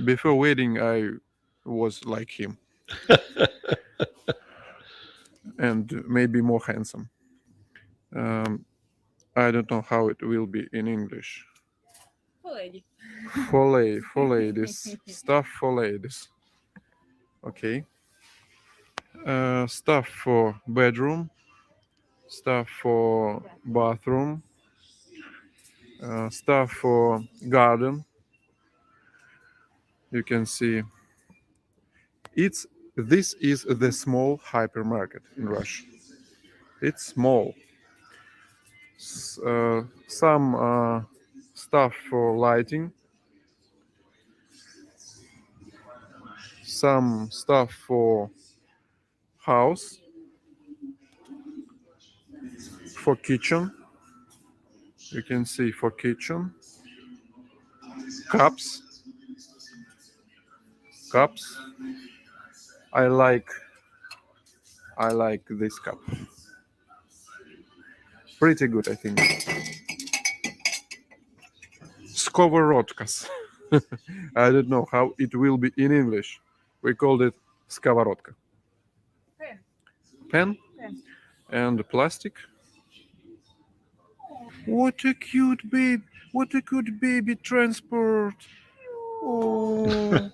Before wedding, I was like him. And maybe more handsome. I don't know how it will be in English. For lady. For ladies. Stuff for ladies. Okay. Stuff for bedroom. Stuff for bathroom. Stuff for garden. You can see this is the small hypermarket in Russia. It's small. Some stuff for lighting. Some stuff for house. For kitchen. You can see for kitchen. Cups. I like this cup. Pretty good, I think. Сковородkas. I don't know how it will be in English. We called it сковородка. Pen? And plastic. What a cute baby! What a cute baby transport! Oh,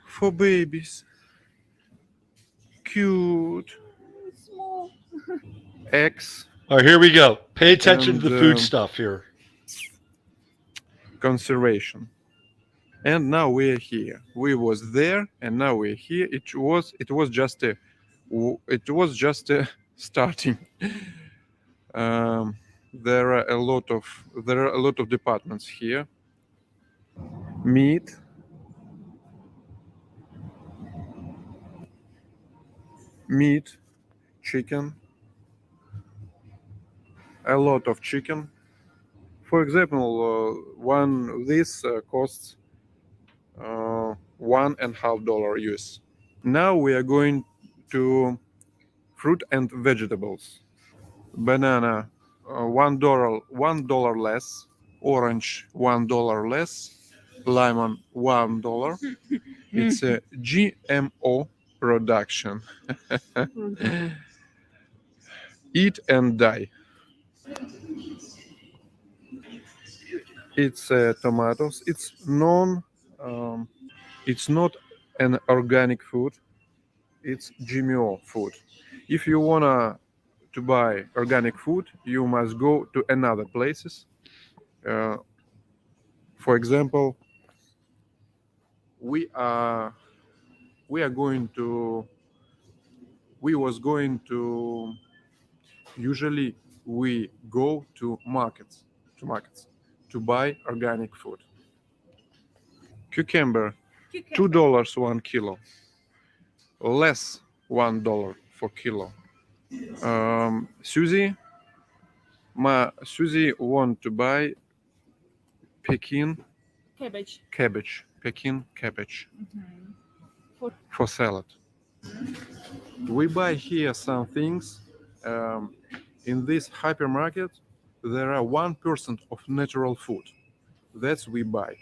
for babies. Cute. Small. Eggs. All right, here we go. Pay attention and to the food stuff here. conservation. And now we're here. We was there, and now we're here. It was just a starting. Um, there are a lot of departments here. Meat, chicken, a lot of chicken. For example, one this costs $1.50 US. Now we are going to fruit and vegetables. Banana, $1 less. Orange, $1 less. Lemon, $1. It's a GMO production. Eat and die. It's tomatoes. It's not an organic food. It's GMO food. If you wanna to buy organic food, you must go to another places. Uh, for example, we are we are going to we was going to usually we go to markets to buy organic food. Cucumber, $2 1 kilo, less $1 for kilo. Susie want to buy Pekin Cabbage. Pekin cabbage for salad. We buy here some things. In this hypermarket, there are 1% of natural food. That's we buy,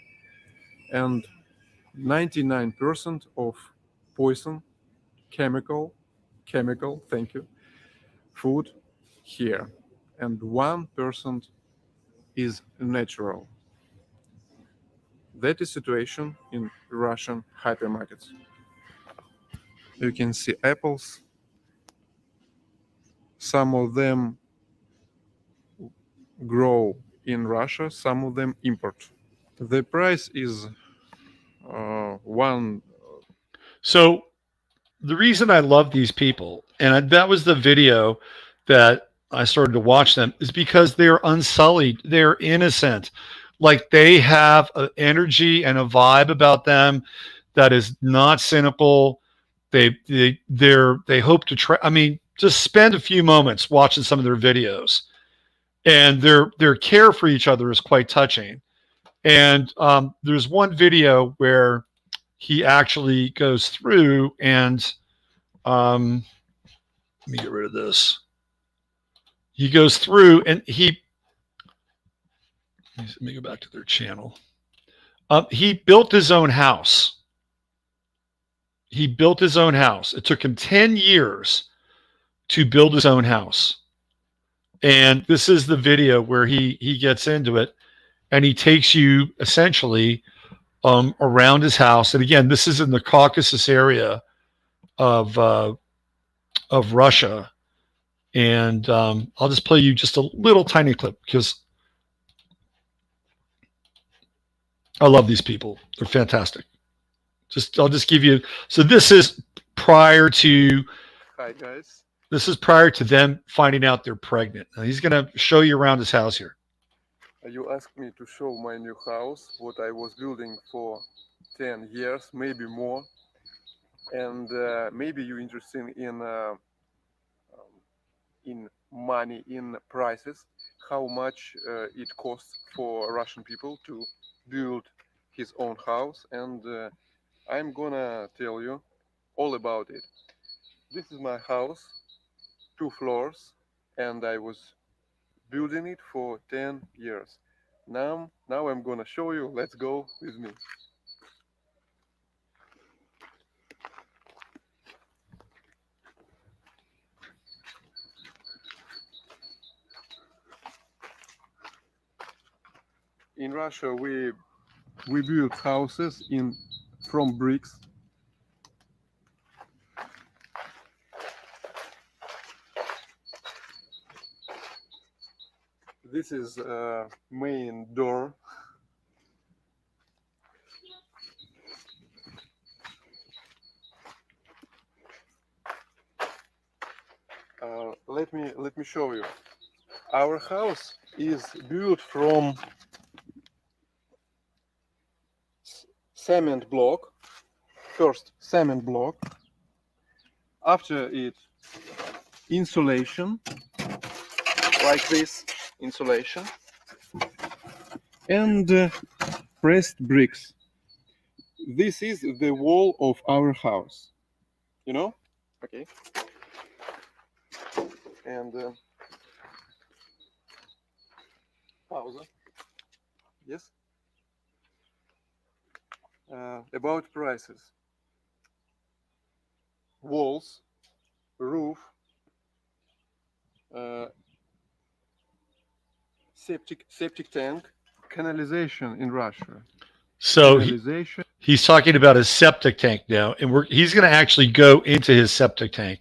and 99% of poison, chemical, thank you, food here, and 1% is natural. That is situation in Russian hypermarkets. You can see apples. Some of them grow in Russia, some of them import. The price is one. So the reason I love these people, and that was the video that I started to watch them, is because they're unsullied, they're innocent, like they have an energy and a vibe about them that is not cynical. They hope to try. I mean, just spend a few moments watching some of their videos, and their care for each other is quite touching. And there's one video where he actually goes through and let me get rid of this. He goes through and let me go back to their channel. He built his own house. He built his own house. It took him 10 years to build his own house. And this is the video where he gets into it, and he takes you essentially around his house. And again, this is in the Caucasus area of Russia. And I'll just play you just a little tiny clip because I love these people. They're fantastic. I'll just give you. So this is prior to. Hi guys. This is prior to them finding out they're pregnant. Now he's going to show you around his house here. You asked me to show my new house, what I was building for 10 years, maybe more. And maybe you're interested in money, in prices, how much it costs for Russian people to build his own house. And I'm gonna tell you all about it. This is my house, 2 floors, and I was building it for 10 years. Now I'm gonna show you. Let's go with me. In Russia, we build houses from bricks. This is main door. Let me show you. Our house is built from cement block. First cement block. After it, insulation, like this insulation, and pressed bricks. This is the wall of our house. You know? Okay. And pause. Yes. About prices. Walls, roof, septic tank, canalization in Russia. So Canalization. he's talking about his septic tank now, and he's going to actually go into his septic tank.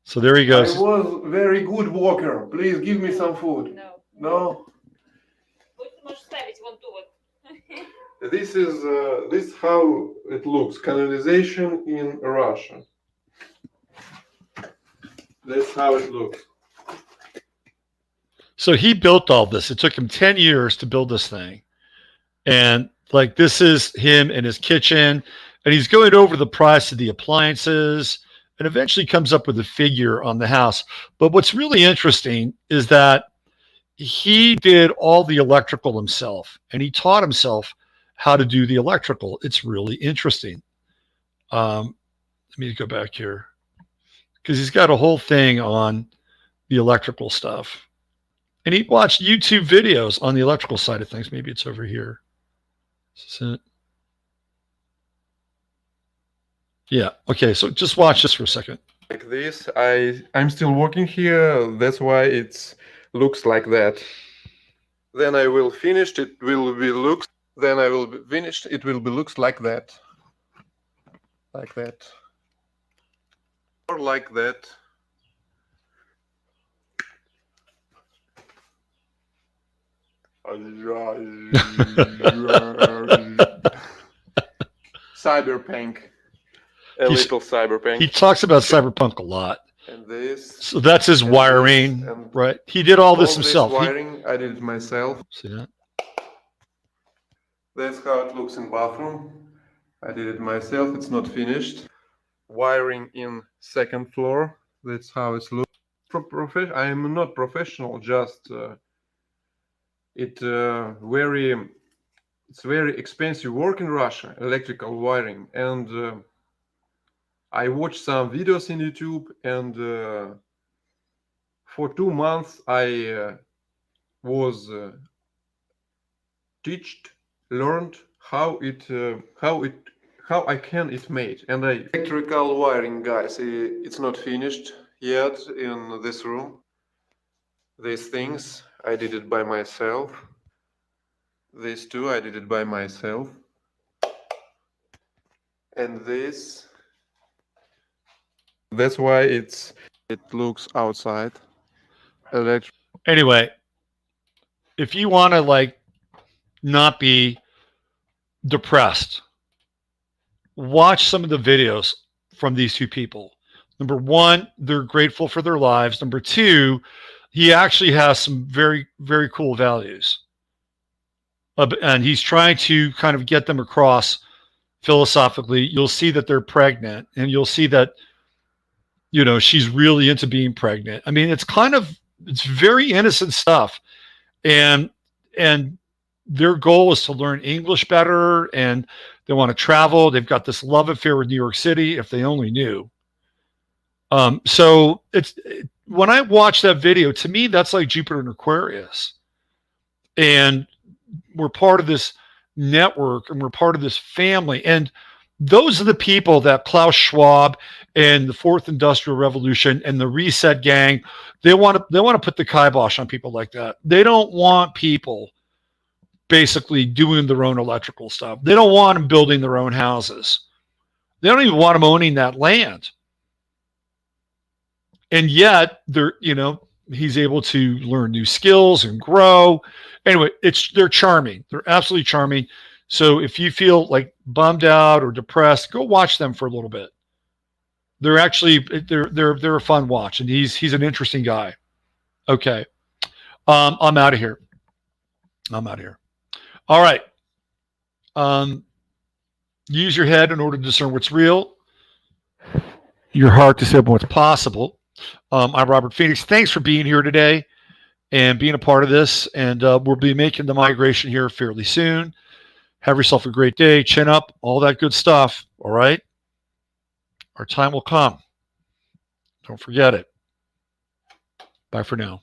So there he I goes. was very good walker. Please give me some food. No. No. Вот ты можешь ставить вон ту вот. This is how it looks. Canalization in Russia. That's how it looks. So he built all this. It took him 10 years to build this thing. And like this is him in his kitchen, and he's going over the price of the appliances and eventually comes up with a figure on the house. But what's really interesting is that he did all the electrical himself, and he taught himself how to do the electrical. It's really interesting. Let me go back here because he's got a whole thing on the electrical stuff. And he watched YouTube videos on the electrical side of things. Maybe it's over here. So, yeah. Okay. So just watch this for a second. Like this. I'm still working here. That's why it looks like that. Then I will finish. It will be looks. Then I will be finished. It will be looks like that. Like that. Or like that. Cyberpunk. Little cyberpunk. He talks about cyberpunk a lot. And this. So that's his wiring, right? He did all this himself. Wiring, I did it myself. See that? That's how it looks in bathroom. I did it myself. It's not finished. Wiring in second floor. That's how it looks. I am not professional. Just it's very expensive work in Russia. Electrical wiring, and I watched some videos in YouTube, and for 2 months I was learned how I can it made. And electrical wiring, guys, it's not finished yet in this room. These things I did it by myself. These two I did it by myself. And this, that's why it looks outside. Anyway, if you want to like not be depressed, watch some of the videos from these two people. Number one, they're grateful for their lives. Number two, he actually has some very, very cool values. And he's trying to kind of get them across philosophically. You'll see that they're pregnant, and you'll see that, you know, she's really into being pregnant. I mean, it's very innocent stuff. And their goal is to learn English better, and they want to travel. They've got this love affair with New York City, if they only knew. So when I watch that video, to me, that's like Jupiter and Aquarius. And we're part of this network, and we're part of this family. And those are the people that Klaus Schwab and the Fourth Industrial Revolution and the Reset Gang, they want to put the kibosh on people like that. They don't want people basically doing their own electrical stuff. They don't want them building their own houses. They don't even want them owning that land. And yet they're, you know, He's able to learn new skills and grow. Anyway, they're charming. They're absolutely charming. So if you feel like bummed out or depressed, go watch them for a little bit. They're actually they're a fun watch, and he's an interesting guy. Okay, I'm out of here. I'm out of here. All right. Use your head in order to discern what's real. Your heart to say what's possible. I'm Robert Phoenix. Thanks for being here today and being a part of this. And we'll be making the migration here fairly soon. Have yourself a great day. Chin up, all that good stuff. All right. Our time will come. Don't forget it. Bye for now.